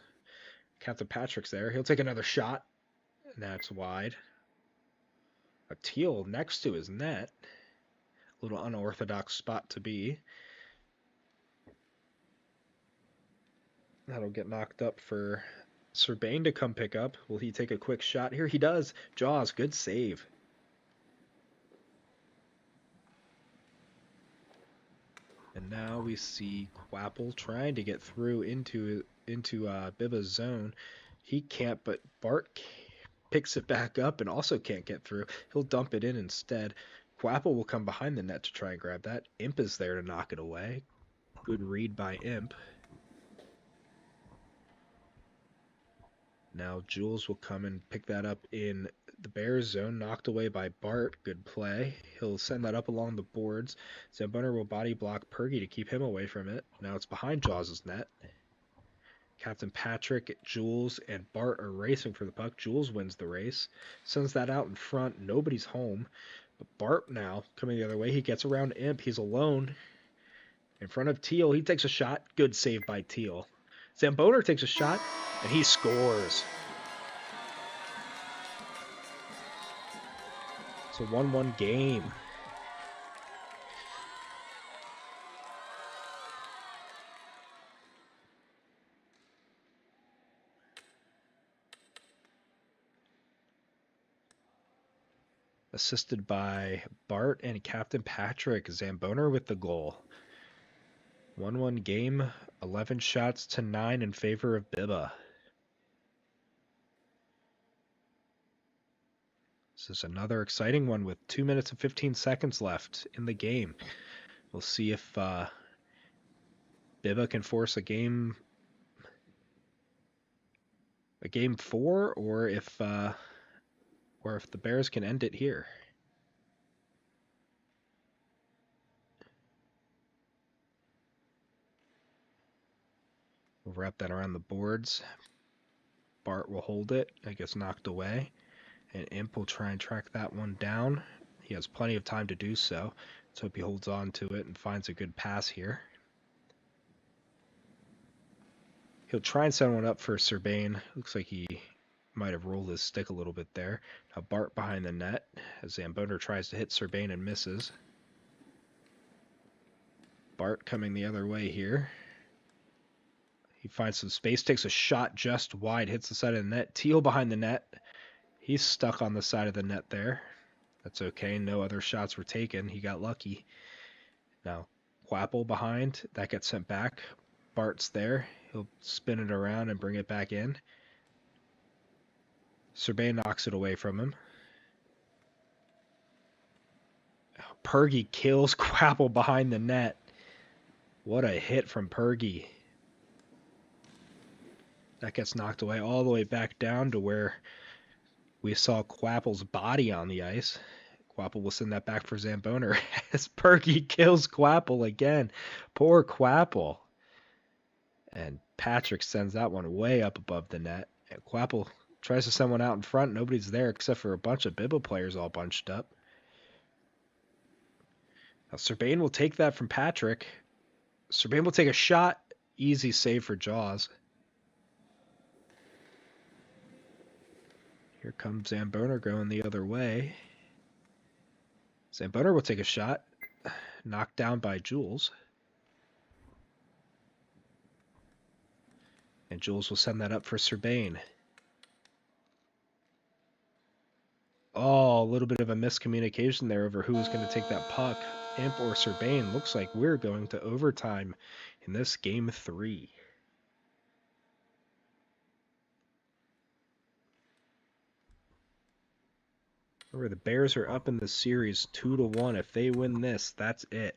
Captain Patrick's there. He'll take another shot. And that's wide. A Teal next to his net. A little unorthodox spot to be. That'll get knocked up for Serbain to come pick up. Will he take a quick shot here? He does. Jaws, good save. And now we see Quapple trying to get through into BIBBA's zone. He can't, but Bart picks it back up and also can't get through. He'll dump it in instead. Quapple will come behind the net to try and grab that. Imp is there to knock it away. Good read by Imp. Now Jules will come and pick that up in the Bears zone, knocked away by Bart. Good play. He'll send that up along the boards. Zambona will body block Pergy to keep him away from it. Now it's behind Jaws' net. Captain Patrick, Jules, and Bart are racing for the puck. Jules wins the race. Sends that out in front. Nobody's home. But Bart now coming the other way. He gets around Imp. He's alone. In front of Teal. He takes a shot. Good save by Teal. Zambona takes a shot, and he scores. It's a 1-1 game. Assisted by Bart and Captain Patrick. Zambona with the goal. 1-1 game, 11 shots to 9 in favor of BIBBA. This is another exciting one with 2 minutes and 15 seconds left in the game. We'll see if BIBBA can force a game 4, or if the Bears can end it here. We'll wrap that around the boards. Bart will hold it. It gets knocked away. And Imp will try and track that one down. He has plenty of time to do so. Let's hope he holds on to it and finds a good pass here. He'll try and send one up for Serbain. Looks like he might have rolled his stick a little bit there. Now Bart behind the net as Zambona tries to hit Serbain and misses. Bart coming the other way here. He finds some space, takes a shot just wide, hits the side of the net. Teal behind the net. He's stuck on the side of the net there. That's okay. No other shots were taken. He got lucky. Now, Quapple behind. That gets sent back. Bart's there. He'll spin it around and bring it back in. Serbain knocks it away from him. Pergy kills Quapple behind the net. What a hit from Pergy. That gets knocked away all the way back down to where we saw Quapple's body on the ice. Quapple will send that back for Zambona as Pergy kills Quapple again. Poor Quapple. And Patrick sends that one way up above the net. And Quapple tries to send one out in front. Nobody's there except for a bunch of BIBBA players all bunched up. Now Serbain will take that from Patrick. Serbain will take a shot. Easy save for Jaws. Here comes Zambona going the other way. Zamboner will take a shot. Knocked down by Jules. And Jules will send that up for Serbain. Oh, a little bit of a miscommunication there over who was going to take that puck. Imp or Serbain. Looks like we're going to overtime in this game 3. Remember, the Bears are up in the series 2-1. If they win this, that's it.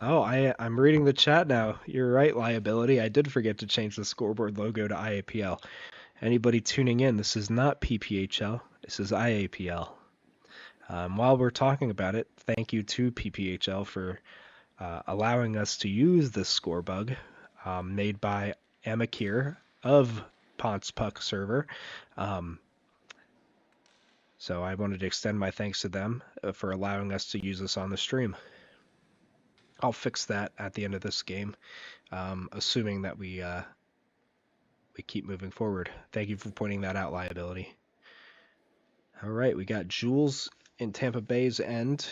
Oh, I'm reading the chat now. You're right, liability. I did forget to change the scoreboard logo to IAPL. Anybody tuning in, this is not PPHL. This is IAPL. While we're talking about it, thank you to PPHL for allowing us to use this score bug made by Amakir of Ponce Puck server. So I wanted to extend my thanks to them for allowing us to use this on the stream. I'll fix that at the end of this game, assuming that we keep moving forward. Thank you for pointing that out, liability. All right, we got Jules in Tampa Bay's end.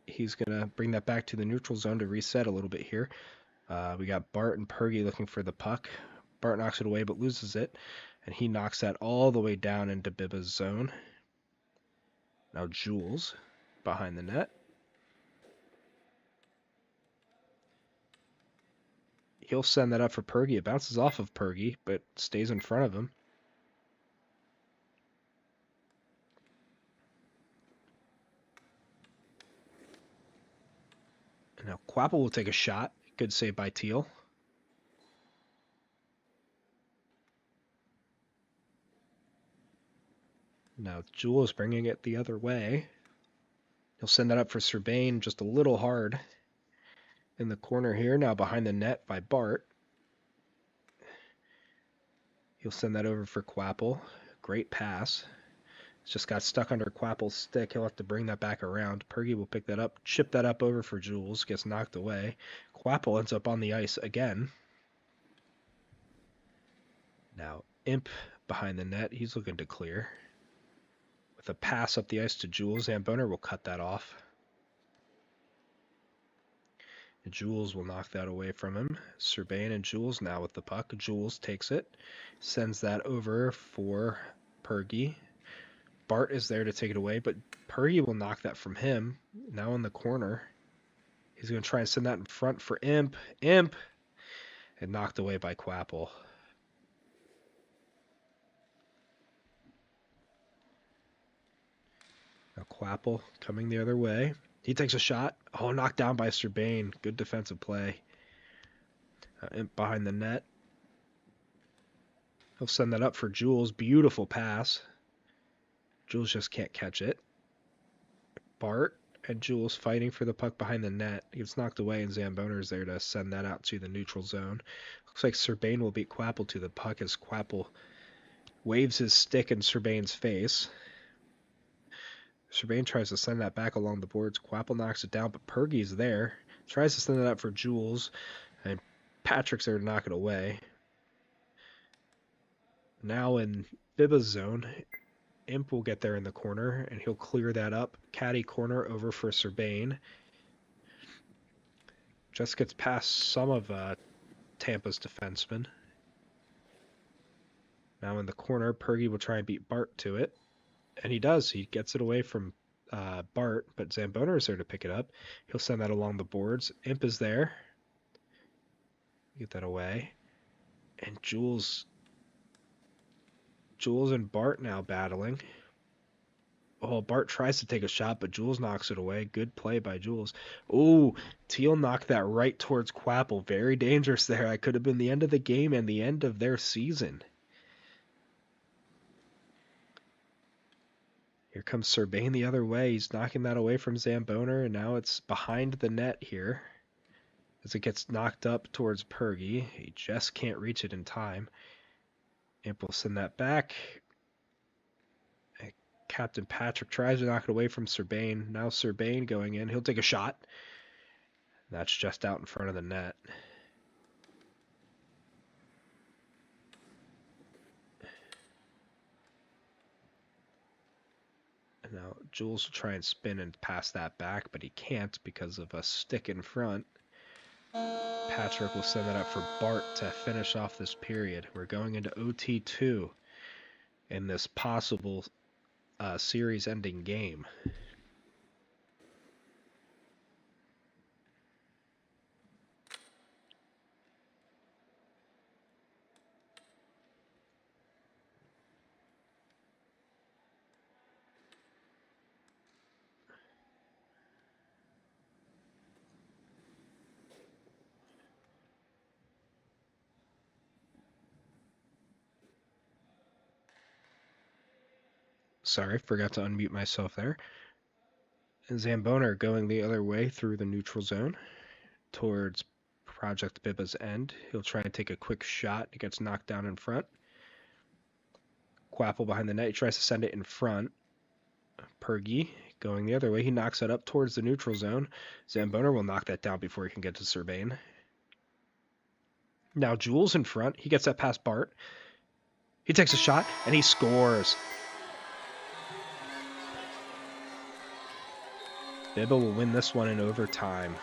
He's going to bring that back to the neutral zone to reset a little bit here. We got Bart and Pergy looking for the puck. Bart knocks it away but loses it, and he knocks that all the way down into BIBBA's zone. Now Jules behind the net. He'll send that up for Pergy. It bounces off of Pergy, but stays in front of him. Now Quapple will take a shot. Good save by Teal. Now Jules bringing it the other way. He'll send that up for Serbain, just a little hard. In the corner here, now behind the net by Bart. He'll send that over for Quapple. Great pass. It's just got stuck under Quapple's stick. He'll have to bring that back around. Pergy will pick that up, chip that up over for Jules. Gets knocked away. Quapple ends up on the ice again. Now Imp behind the net. He's looking to clear. With a pass up the ice to Jules, Zamboner will cut that off. And Jules will knock that away from him. Serbain and Jules now with the puck. Jules takes it. Sends that over for Pergy. Bart is there to take it away, but Pergy will knock that from him. Now in the corner. He's going to try and send that in front for Imp. Imp! And knocked away by Quapple. Now Quapple coming the other way. He takes a shot. Oh, knocked down by Serbain. Good defensive play. Imp behind the net. He'll send that up for Jules. Beautiful pass. Jules just can't catch it. Bart and Jules fighting for the puck behind the net. He gets knocked away, and Zamboner's there to send that out to the neutral zone. Looks like Serbain will beat Quapple to the puck as Quapple waves his stick in Serbain's face. Serbain tries to send that back along the boards. Quapple knocks it down, but Pergy's there. Tries to send it up for Jules, and Patrick's there to knock it away. Now in BIBBA's zone, Imp will get there in the corner, and he'll clear that up. Caddy corner over for Serbain. Just gets past some of Tampa's defensemen. Now in the corner, Pergy will try and beat Bart to it. And he does. He gets it away from Bart, but Zamboner is there to pick it up. He'll send that along the boards. Imp is there. Get that away. And Jules and Bart now battling. Oh, Bart tries to take a shot, but Jules knocks it away. Good play by Jules. Oh, Teal knocked that right towards Quapple. Very dangerous there. That could have been the end of the game and the end of their season. Here comes Serbain the other way. He's knocking that away from Zamboner, and now it's behind the net here as it gets knocked up towards Pergy. He just can't reach it in time. Imp will send that back. Captain Patrick tries to knock it away from Serbain. Now Serbain going in. He'll take a shot. That's just out in front of the net. And now Jules will try and spin and pass that back, but he can't because of a stick in front. Patrick will send that up for Bart to finish off this period. We're going into OT2 in this possible series-ending game. Sorry, forgot to unmute myself there. And Zamboner going the other way through the neutral zone towards Project BIBBA's end. He'll try and take a quick shot. He gets knocked down in front. Quapple behind the net. He tries to send it in front. Pergy going the other way. He knocks it up towards the neutral zone. Zamboner will knock that down before he can get to Serbain. Now Jules in front. He gets that past Bart. He takes a shot, and he scores. BIBBA will win this one in overtime.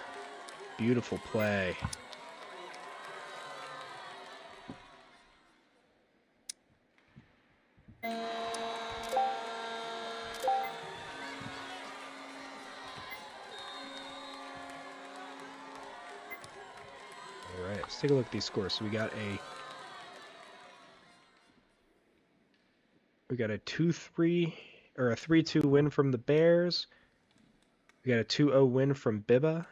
Beautiful play. All right, let's take a look at these scores. So we got a 2-3 or a 3-2 win from the Bears. We got a 2-0 win from BIBBA.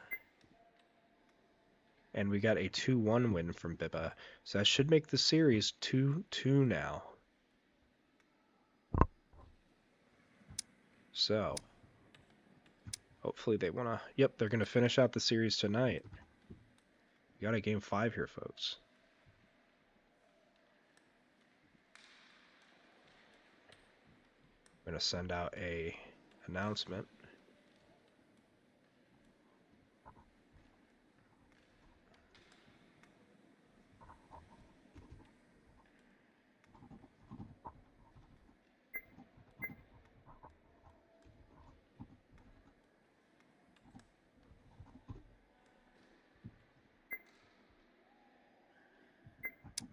And we got a 2-1 win from BIBBA. So that should make the series 2-2 now. So hopefully they want to... Yep, they're going to finish out the series tonight. We got a game 5 here, folks. I'm going to send out a announcement.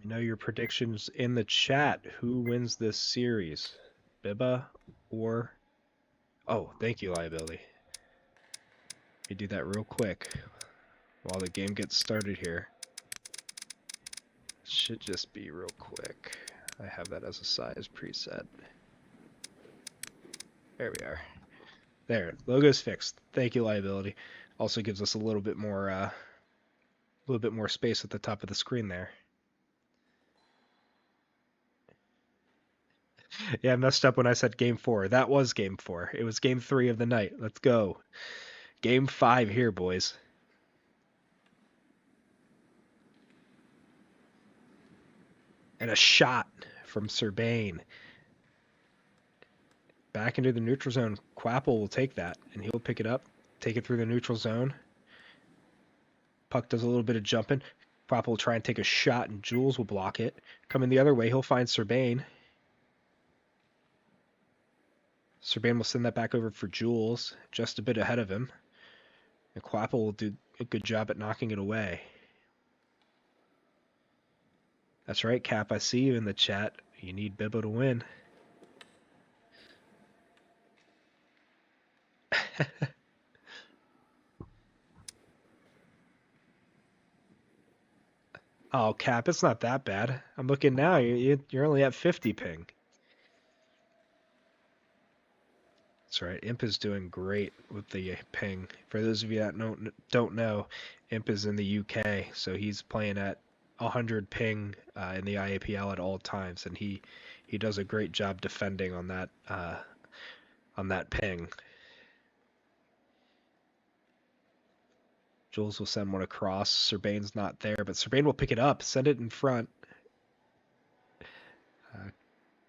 You know your predictions in the chat. Who wins this series? BIBBA or... Oh, thank you, Liability. Let me do that real quick while the game gets started here. Should just be real quick. I have that as a size preset. There we are. There, logo's fixed. Thank you, Liability. Also gives us a little bit more space at the top of the screen there. Yeah, I messed up when I said game 4. That was game 4. It was game 3 of the night. Let's go. Game 5 here, boys. And a shot from Serbain. Back into the neutral zone. Quapple will take that, and he'll pick it up, take it through the neutral zone. Puck does a little bit of jumping. Quapple will try and take a shot, and Jules will block it. Coming the other way, he'll find Serbain. Serbain will send that back over for Jules, just a bit ahead of him. And Quapple will do a good job at knocking it away. That's right, Cap. I see you in the chat. You need BIBBA to win. Oh, Cap, it's not that bad. I'm looking now. You're only at 50 ping. That's right. Imp is doing great with the ping. For those of you that don't know, Imp is in the UK, so he's playing at 100 ping in the IAPL at all times, and he does a great job defending on that on that ping. Jules will send one across. Serbane's not there, but Serbane will pick it up, send it in front.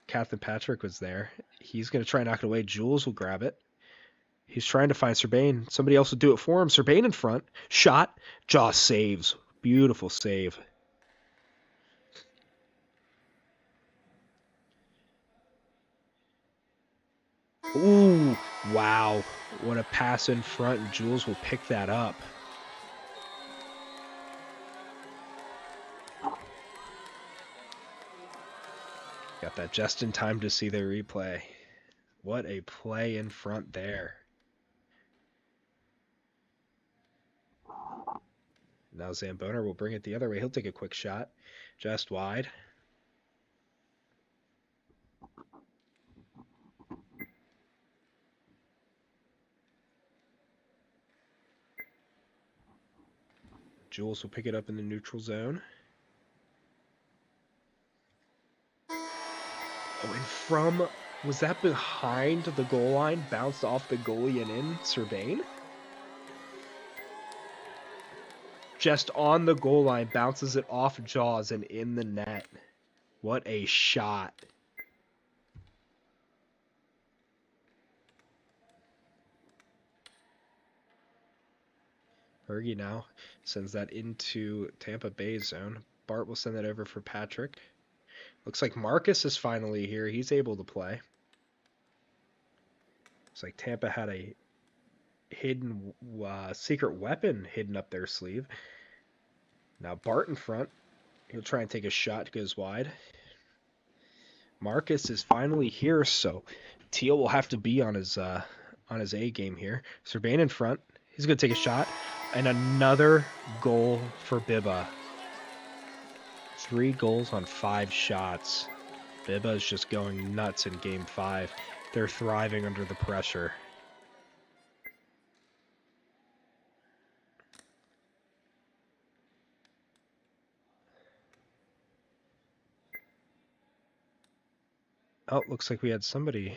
Captain Patrick was there. He's going to try and knock it away. Jules will grab it. He's trying to find Serbane. Somebody else will do it for him. Serbane in front. Shot. Jaws saves. Beautiful save. Ooh, wow. What a pass in front, and Jules will pick that up. Got that just in time to see the replay. What a play in front there. Now Zambona will bring it the other way. He'll take a quick shot. Just wide. Jules will pick it up in the neutral zone. Oh, and from... Was that behind the goal line? Bounced off the goalie and in? Serbane? Just on the goal line. Bounces it off Jaws and in the net. What a shot. Fergie now sends that into Tampa Bay's zone. Bart will send that over for Patrick. Looks like Marcus is finally here. He's able to play. Looks like Tampa had a hidden secret weapon hidden up their sleeve. Now Bart in front. He'll try and take a shot. Goes wide. Marcus is finally here, so Teal will have to be on his A game here. Serbane in front. He's going to take a shot. And another goal for BIBBA. 3 goals on 5 shots. BIBBA is just going nuts in Game 5. They're thriving under the pressure. Oh, looks like we had somebody.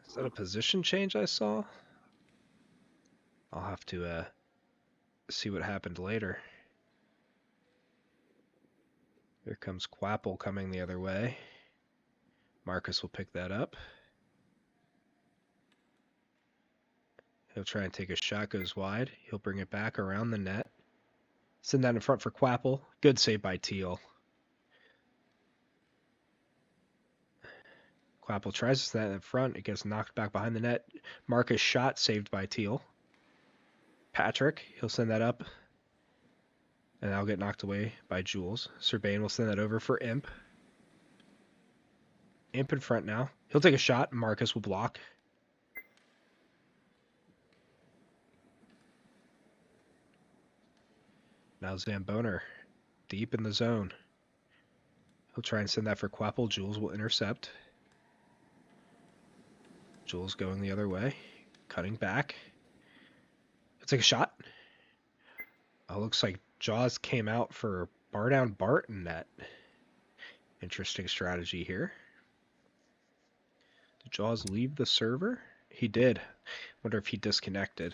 Is that a position change I saw? I'll have to see what happened later. Here comes Quapple coming the other way. Marcus will pick that up. He'll try and take a shot, goes wide. He'll bring it back around the net. Send that in front for Quapple. Good save by Teal. Quapple tries to send that in front. It gets knocked back behind the net. Marcus shot, saved by Teal. Patrick, he'll send that up. And that'll get knocked away by Jules. Serbane will send that over for Imp. Imp in front now. He'll take a shot. Marcus will block. Now Zambona deep in the zone. He'll try and send that for Quapple. Jules will intercept. Jules going the other way. Cutting back. He'll take a shot. Oh, looks like Jaws came out for bar down Bart in net. Interesting strategy here. Did Jaws leave the server? He did. Wonder if he disconnected.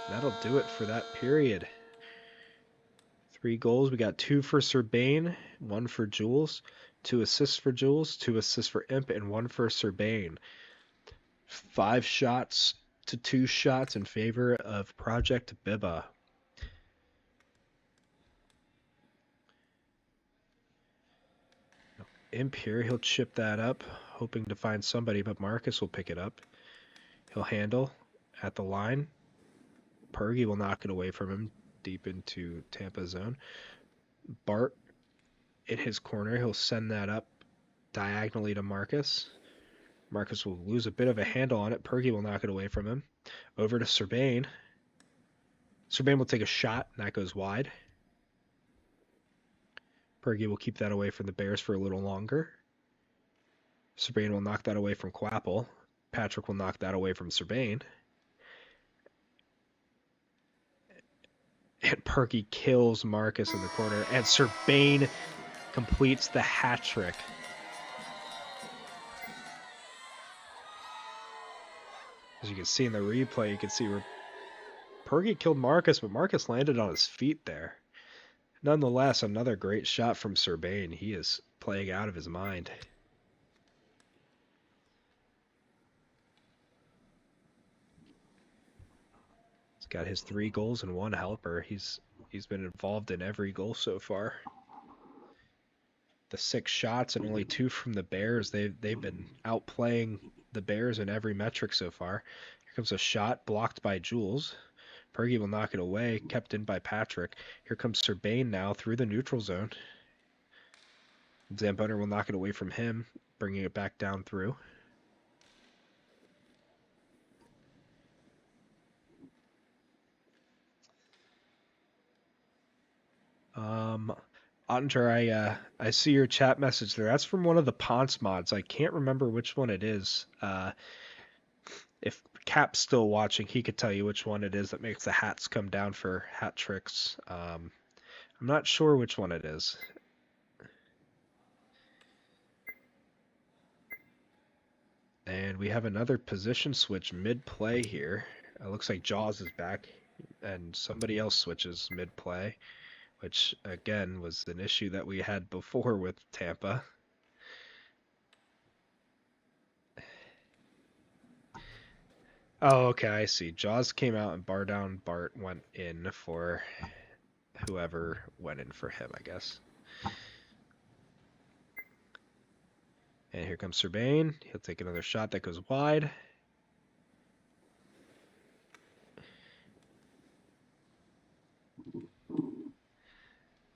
That'll do it for that period. 3 goals. We got 2 for Serbane, 1 for Jules, 2 assists for Jules, 2 assists for Imp, and 1 for Serbane. 5 shots to 2 shots in favor of Project BIBBA. Imp here, he'll chip that up, hoping to find somebody, but Marcus will pick it up. He'll handle at the line. Pergy will knock it away from him deep into Tampa zone. Bart in his corner, he'll send that up diagonally to Marcus. Marcus will lose a bit of a handle on it. Pergy will knock it away from him. Over to Serbane. Serbane will take a shot, and that goes wide. Pergy will keep that away from the Bears for a little longer. Serbain will knock that away from Quapple. Patrick will knock that away from Serbain. And Perky kills Marcus in the corner. And Serbain completes the hat trick. As you can see in the replay, you can see where Perky killed Marcus, but Marcus landed on his feet there. Nonetheless, another great shot from Serbain. He is playing out of his mind. He's got his 3 goals and 1 helper. He's been involved in every goal so far. The 6 shots and only 2 from the Bears. They've been outplaying the Bears in every metric so far. Here comes a shot blocked by Jules. Pergy will knock it away, kept in by Patrick. Here comes Serbain now through the neutral zone. Zamboner will knock it away from him, bringing it back down through. Ottinger, I see your chat message there. That's from one of the Ponce mods. I can't remember which one it is. If Cap's still watching, he could tell you which one it is that makes the hats come down for hat tricks. I'm not sure which one it is. And we have another position switch mid-play here. It looks like Jaws is back, and somebody else switches mid-play, which, again, was an issue that we had before with Tampa. Oh, okay, I see. Jaws came out and bar down Bart went in for whoever went in for him, I guess. And here comes Serbain. He'll take another shot that goes wide.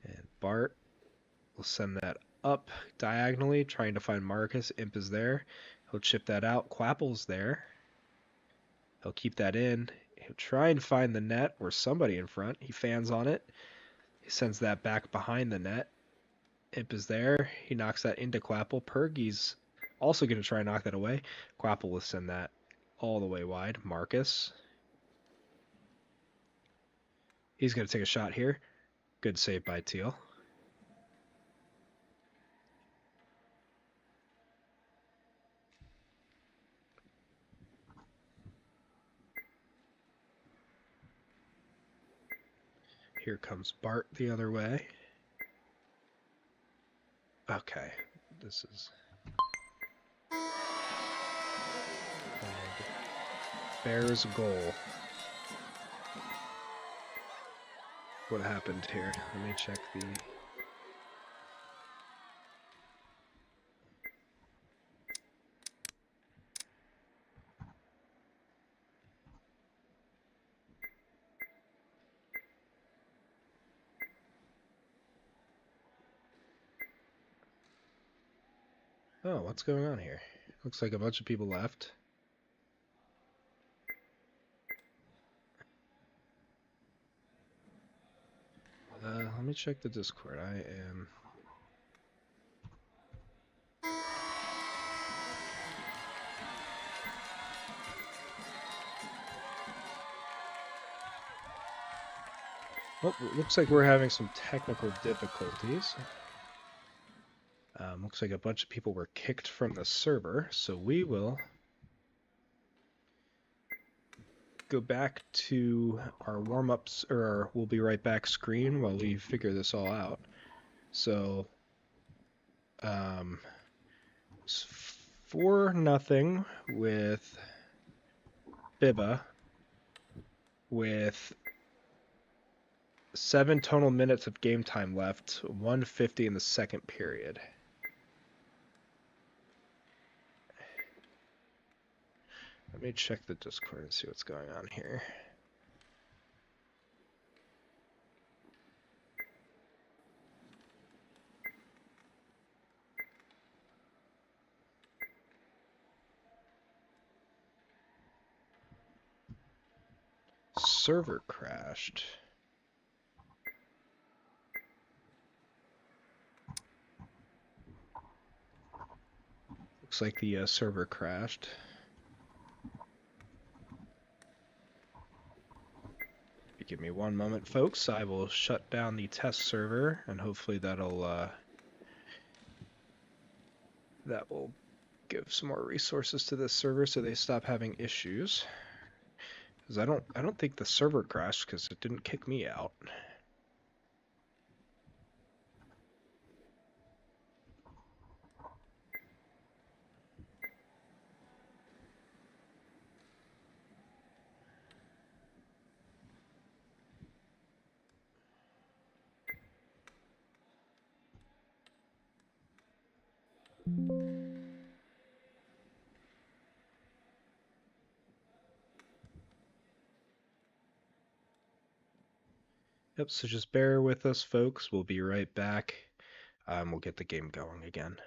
And Bart will send that up diagonally, trying to find Marcus. Imp is there. He'll chip that out. Quapple's there. He'll keep that in. He'll try and find the net or somebody in front. He fans on it. He sends that back behind the net. Imp is there. He knocks that into Quapple. Pergy's also going to try and knock that away. Quapple will send that all the way wide. Marcus. He's going to take a shot here. Good save by Teal. Here comes Bart the other way. Okay, this is... Bears goal. What happened here? Let me check the... Oh, what's going on here? Looks like a bunch of people left. Let me check the Discord. I am... Oh, it looks like we're having some technical difficulties. Looks like a bunch of people were kicked from the server, so we will go back to our warm-ups, or we'll be right back screen while we figure this all out. So, 4-0 with BIBBA, with 7 total minutes of game time left, 150 in the second period. Let me check the Discord and see what's going on here. Server crashed. looks like the server crashed. Give me one moment, folks. I will shut down the test server, and hopefully that will give some more resources to this server so they stop having issues. Because I don't think the server crashed because it didn't kick me out. Yep, so just bear with us, folks. We'll be right back. We'll get the game going again.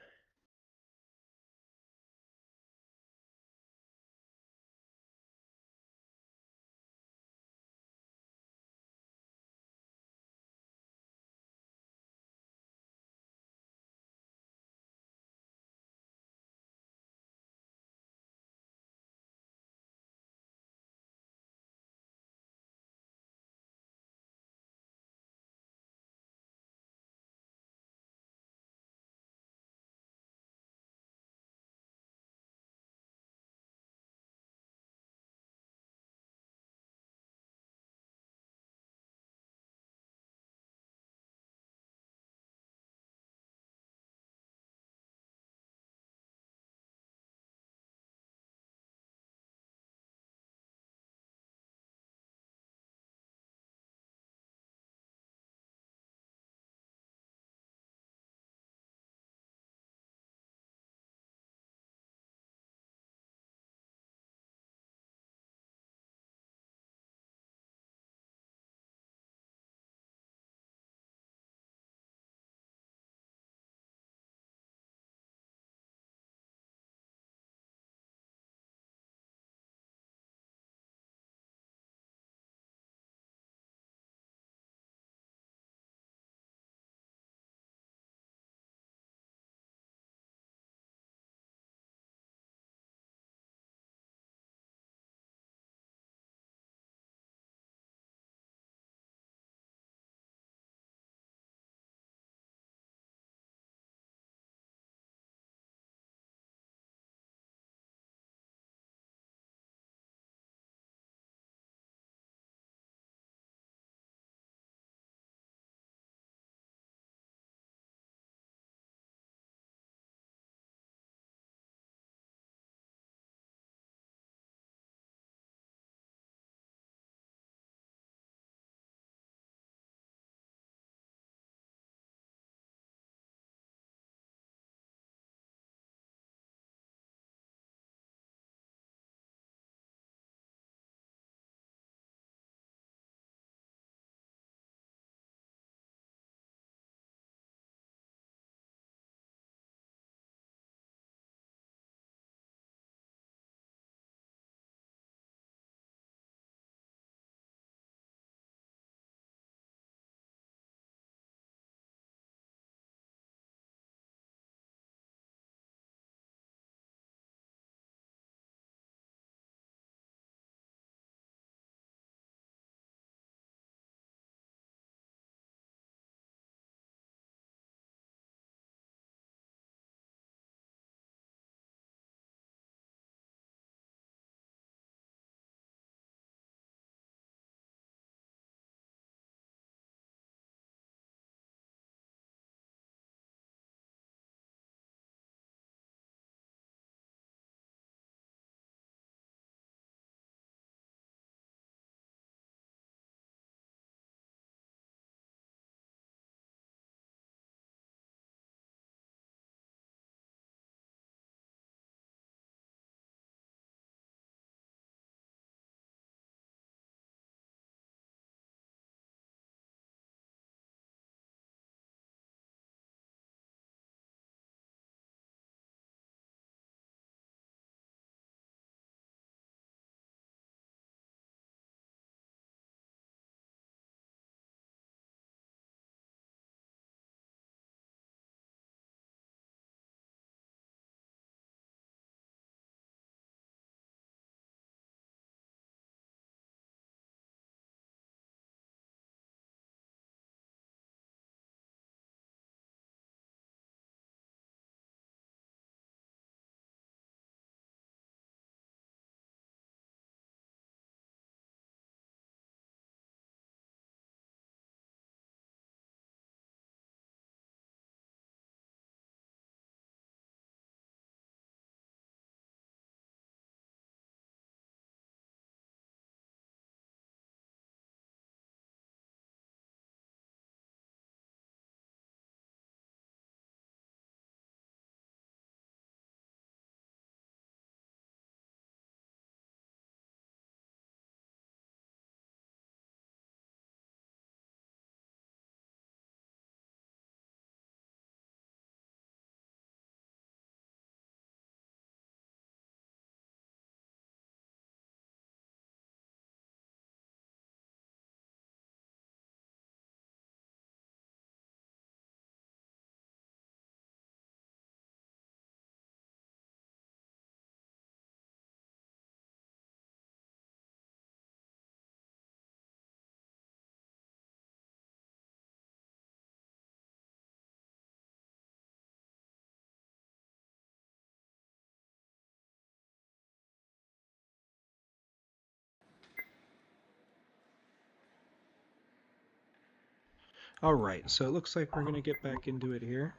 All right, so it looks like we're gonna get back into it here.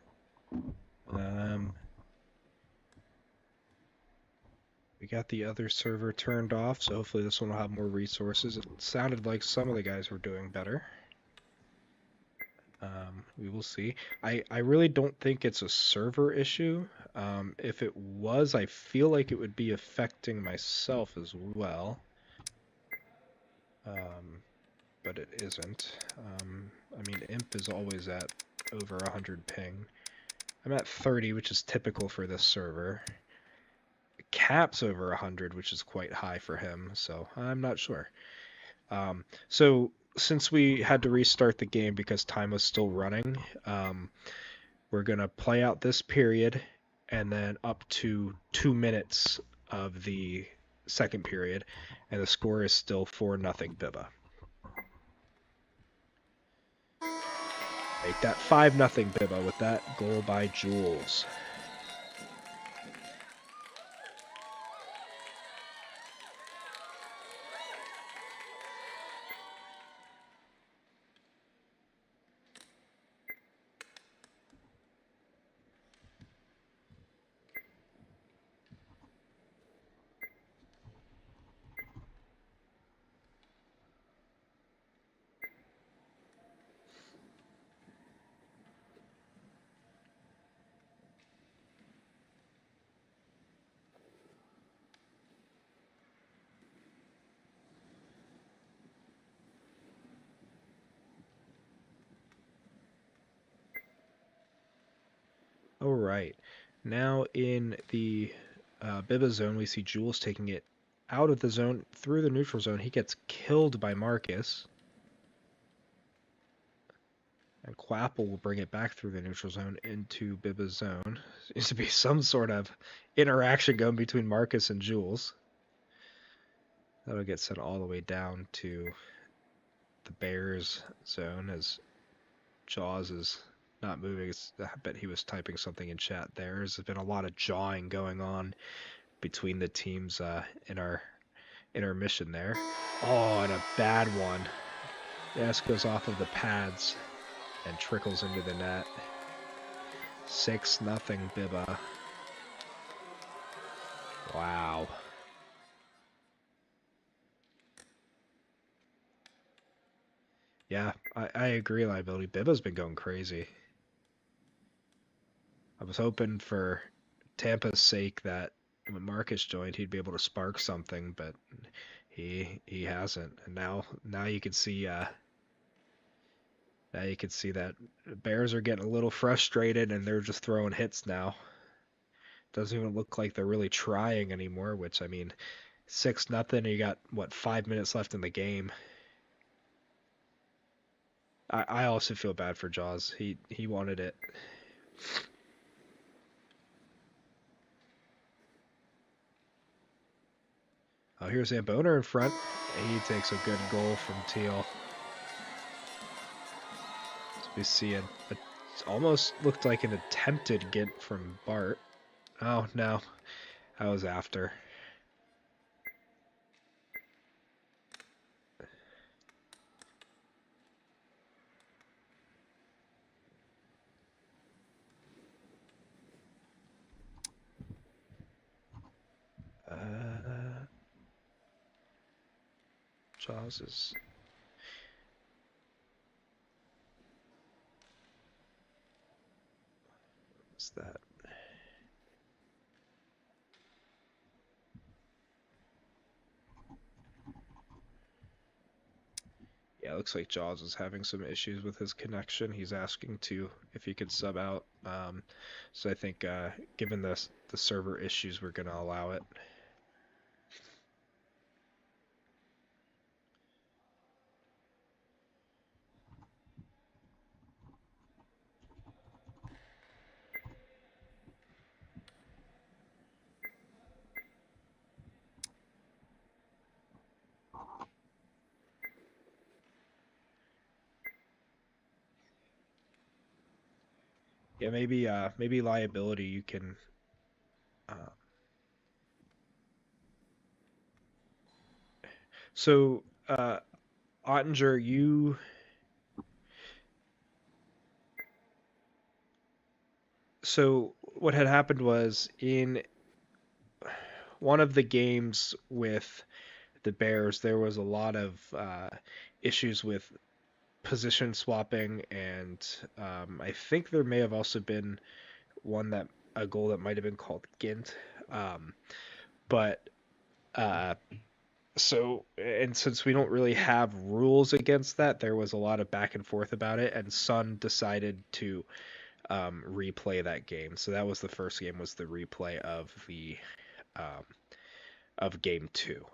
We got the other server turned off, so hopefully this one will have more resources. It sounded like some of the guys were doing better. We will see. I really don't think it's a server issue. If it was, I feel like it would be affecting myself as well. But it isn't. I mean, imp is always at over 100 ping. I'm at 30, which is typical for this server. Cap's over 100, which is quite high for him, so I'm not sure. So since we had to restart the game because time was still running, we're going to play out this period and then up to 2 minutes of the second period, and the score is still 4-0 BIBBA. Make that 5-0 BIBBA with that goal by Jules. All right. Now in the BIBBA zone, we see Jules taking it out of the zone through the neutral zone. He gets killed by Marcus. And Quapple will bring it back through the neutral zone into BIBBA's zone. Seems to be some sort of interaction going between Marcus and Jules. That'll get sent all the way down to the Bears zone as Jaws is not moving. I bet he was typing something in chat there. There's been a lot of jawing going on between the teams in our intermission there. Oh, and a bad one. This goes off of the pads and trickles into the net. 6-0 BIBBA. Wow. Yeah, I agree, liability. BIBBA's been going crazy. I was hoping for Tampa's sake that when Marcus joined, he'd be able to spark something, but he hasn't. And now you can see that Bears are getting a little frustrated and they're just throwing hits now. Doesn't even look like they're really trying anymore, which I mean, 6-0, you got what, 5 minutes left in the game. I also feel bad for Jaws. He wanted it. Oh, here's Zamboner in front. He takes a good goal from Teal. So we see it almost looked like an attempted get from Bart. Oh, no. I was after. Jaws is... What's that? Yeah, it looks like Jaws is having some issues with his connection. He's asking if he could sub out. So I think given the server issues, we're going to allow it. Yeah, maybe liability you can so Ottinger, So what had happened was in one of the games with the Bears, there was a lot of issues with position swapping, and I think there may have also been a goal that might have been called Gint. But uh, and since we don't really have rules against that, there was a lot of back and forth about it, and Sun decided to replay that game. So that was the first game, was the replay um, of game two.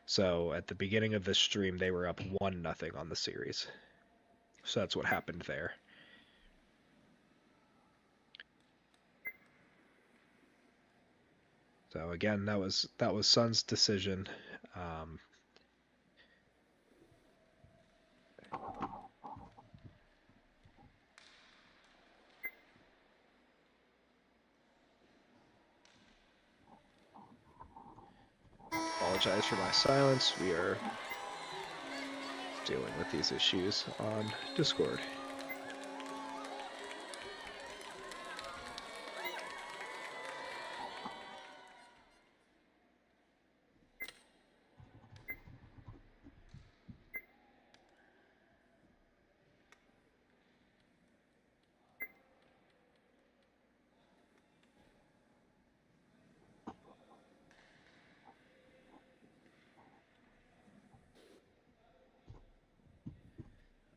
So at the beginning of this stream, they were up 1-0 on the series. So that's what happened there. So again, that was Sun's decision. Apologize for my silence. We are dealing with these issues on Discord.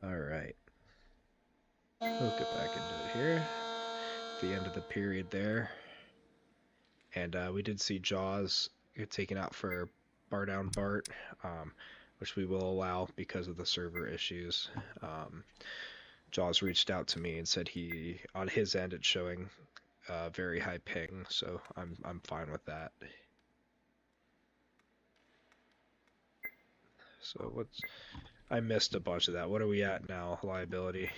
All right. We'll get back into it here. The end of the period there. And we did see Jaws get taken out for bar down Bart, which we will allow because of the server issues. Jaws reached out to me and said he, on his end, it's showing very high ping, so I'm fine with that. So I missed a bunch of that. What are we at now? Liability.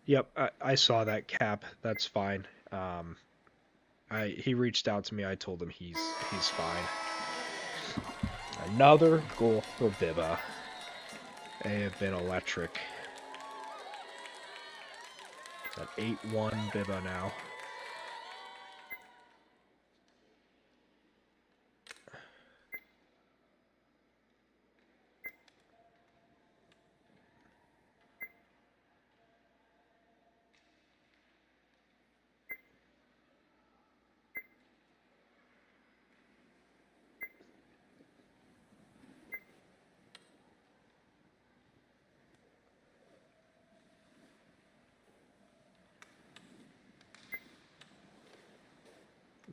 Yep, I saw that, Cap. That's fine. He reached out to me. I told him he's fine. Another goal for BIBBA. They have been electric. At 8-1 BIBBA now.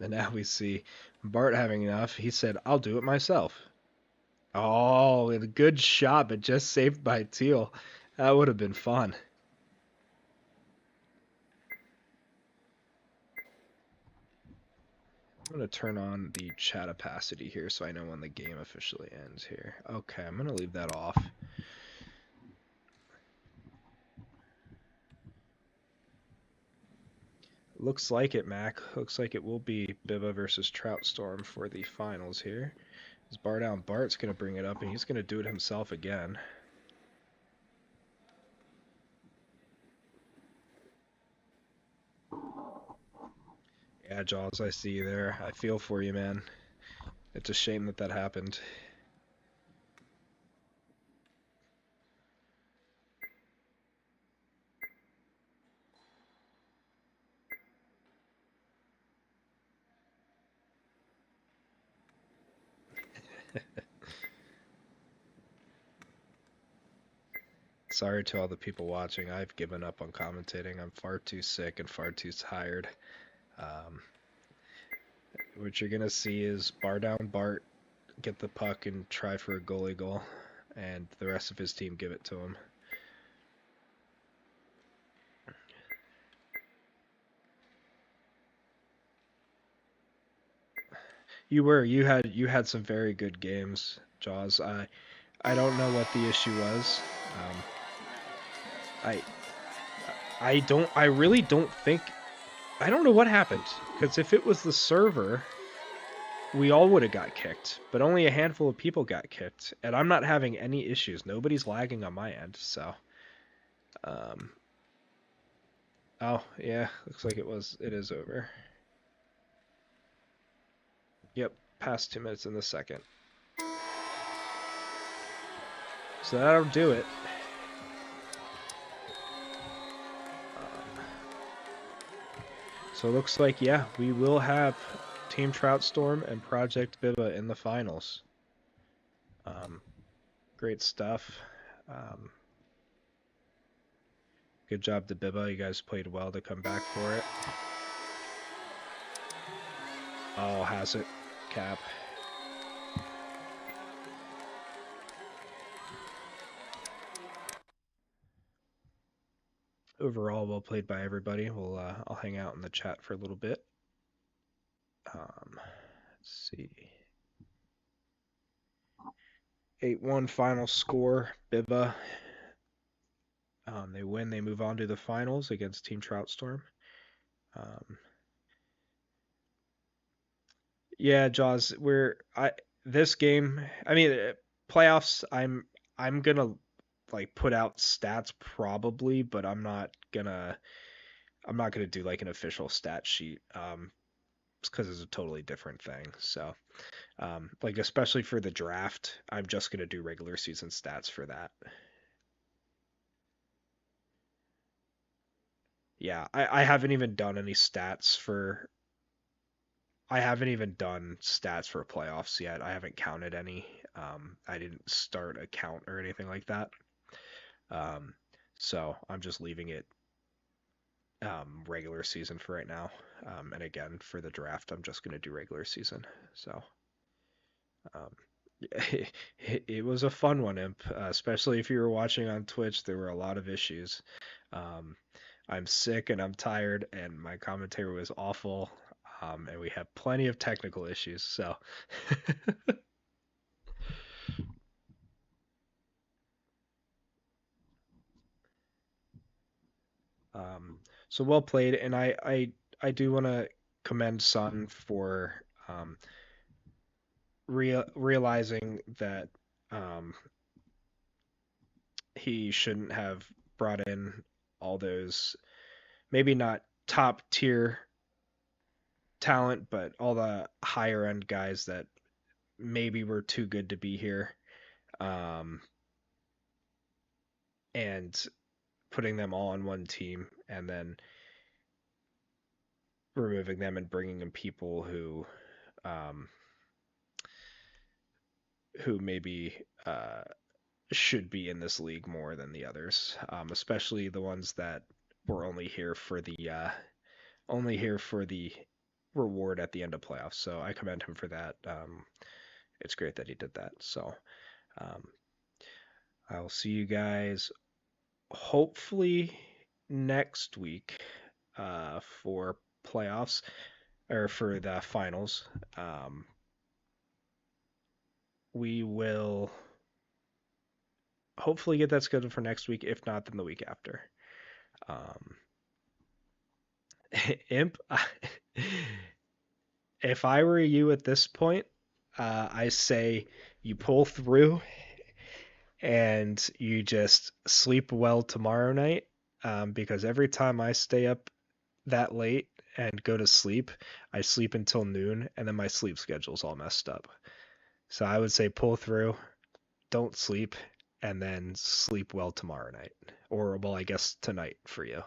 And now we see Bart having enough. He said, I'll do it myself. Oh, a good shot, but just saved by Teal. That would have been fun. I'm going to turn on the chat opacity here so I know when the game officially ends here. Okay, I'm going to leave that off. Looks like it, Mac. Looks like it will be BIBBA versus Trout Storm for the finals here. As Bar Down Bart's going to bring it up, and he's going to do it himself again. Yeah, Jaws, I see you there. I feel for you, man. It's a shame that that happened. Sorry to all the people watching. I've given up on commentating. I'm far too sick and far too tired. What you're going to see is Bar Down Bart get the puck and try for a goalie goal, and the rest of his team give it to him. You had some very good games, Jaws. I don't know what the issue was. I really don't think, I don't know what happened, because if it was the server, we all would have got kicked, but only a handful of people got kicked, and I'm not having any issues. Nobody's lagging on my end, so Um, oh yeah, looks like it is over. Yep, past 2 minutes in the second. So that'll do it. So it looks like, yeah, we will have Team Trout Storm and Project BIBBA in the finals. Um, great stuff. Um, good job to BIBBA. You guys played well to come back for it. Oh, has it? Cap. Overall, well played by everybody. I'll hang out in the chat for a little bit. Let's see. 8-1 final score. BIBBA. They win. They move on to the finals against Team Trout Storm. Yeah, Jaws. This game. I mean, playoffs. I'm gonna like put out stats probably, but I'm not gonna do like an official stat sheet. Because it's a totally different thing. So, like especially for the draft, I'm just gonna do regular season stats for that. Yeah, I haven't even done any stats for. I haven't even done stats for playoffs yet. I haven't counted any. I didn't start a count or anything like that. Um, so I'm just leaving it regular season for right now. And again, for the draft, I'm just going to do regular season. So um, it was a fun one, Imp. Especially if you were watching on Twitch, there were a lot of issues. Um, I'm sick and I'm tired, and my commentary was awful. And we have plenty of technical issues. So Um, so well played, and I do want to commend Sun for um, realizing that um, he shouldn't have brought in all those maybe not top tier talent, but all the higher end guys that maybe were too good to be here, um, and putting them all on one team, and then removing them and bringing in people um, who maybe should be in this league more than the others, especially the ones that were only here for the reward at the end of playoffs. So I commend him for that. It's great that he did that. So um, I'll see you guys hopefully next week for playoffs or for the finals. We will hopefully get that scheduled for next week. If not, then the week after. Um, Imp, if I were you at this point, I say you pull through and you just sleep well tomorrow night. Because every time I stay up that late and go to sleep, I sleep until noon, and then my sleep schedule's all messed up. So I would say pull through, don't sleep, and then sleep well tomorrow night. Or, well, I guess tonight for you.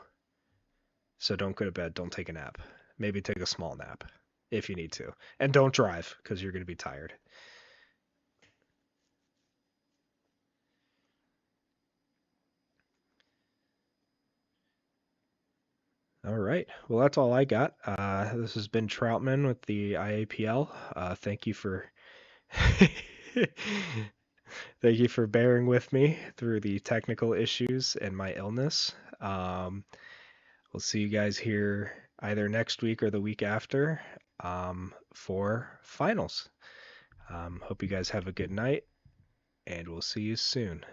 So don't go to bed, don't take a nap. Maybe take a small nap if you need to. And don't drive because you're going to be tired. All right. Well, that's all I got. This has been Troutman with the IAPL. Thank you for thank you for bearing with me through the technical issues and my illness. We'll see you guys here either next week or the week after for finals. Hope you guys have a good night, and we'll see you soon.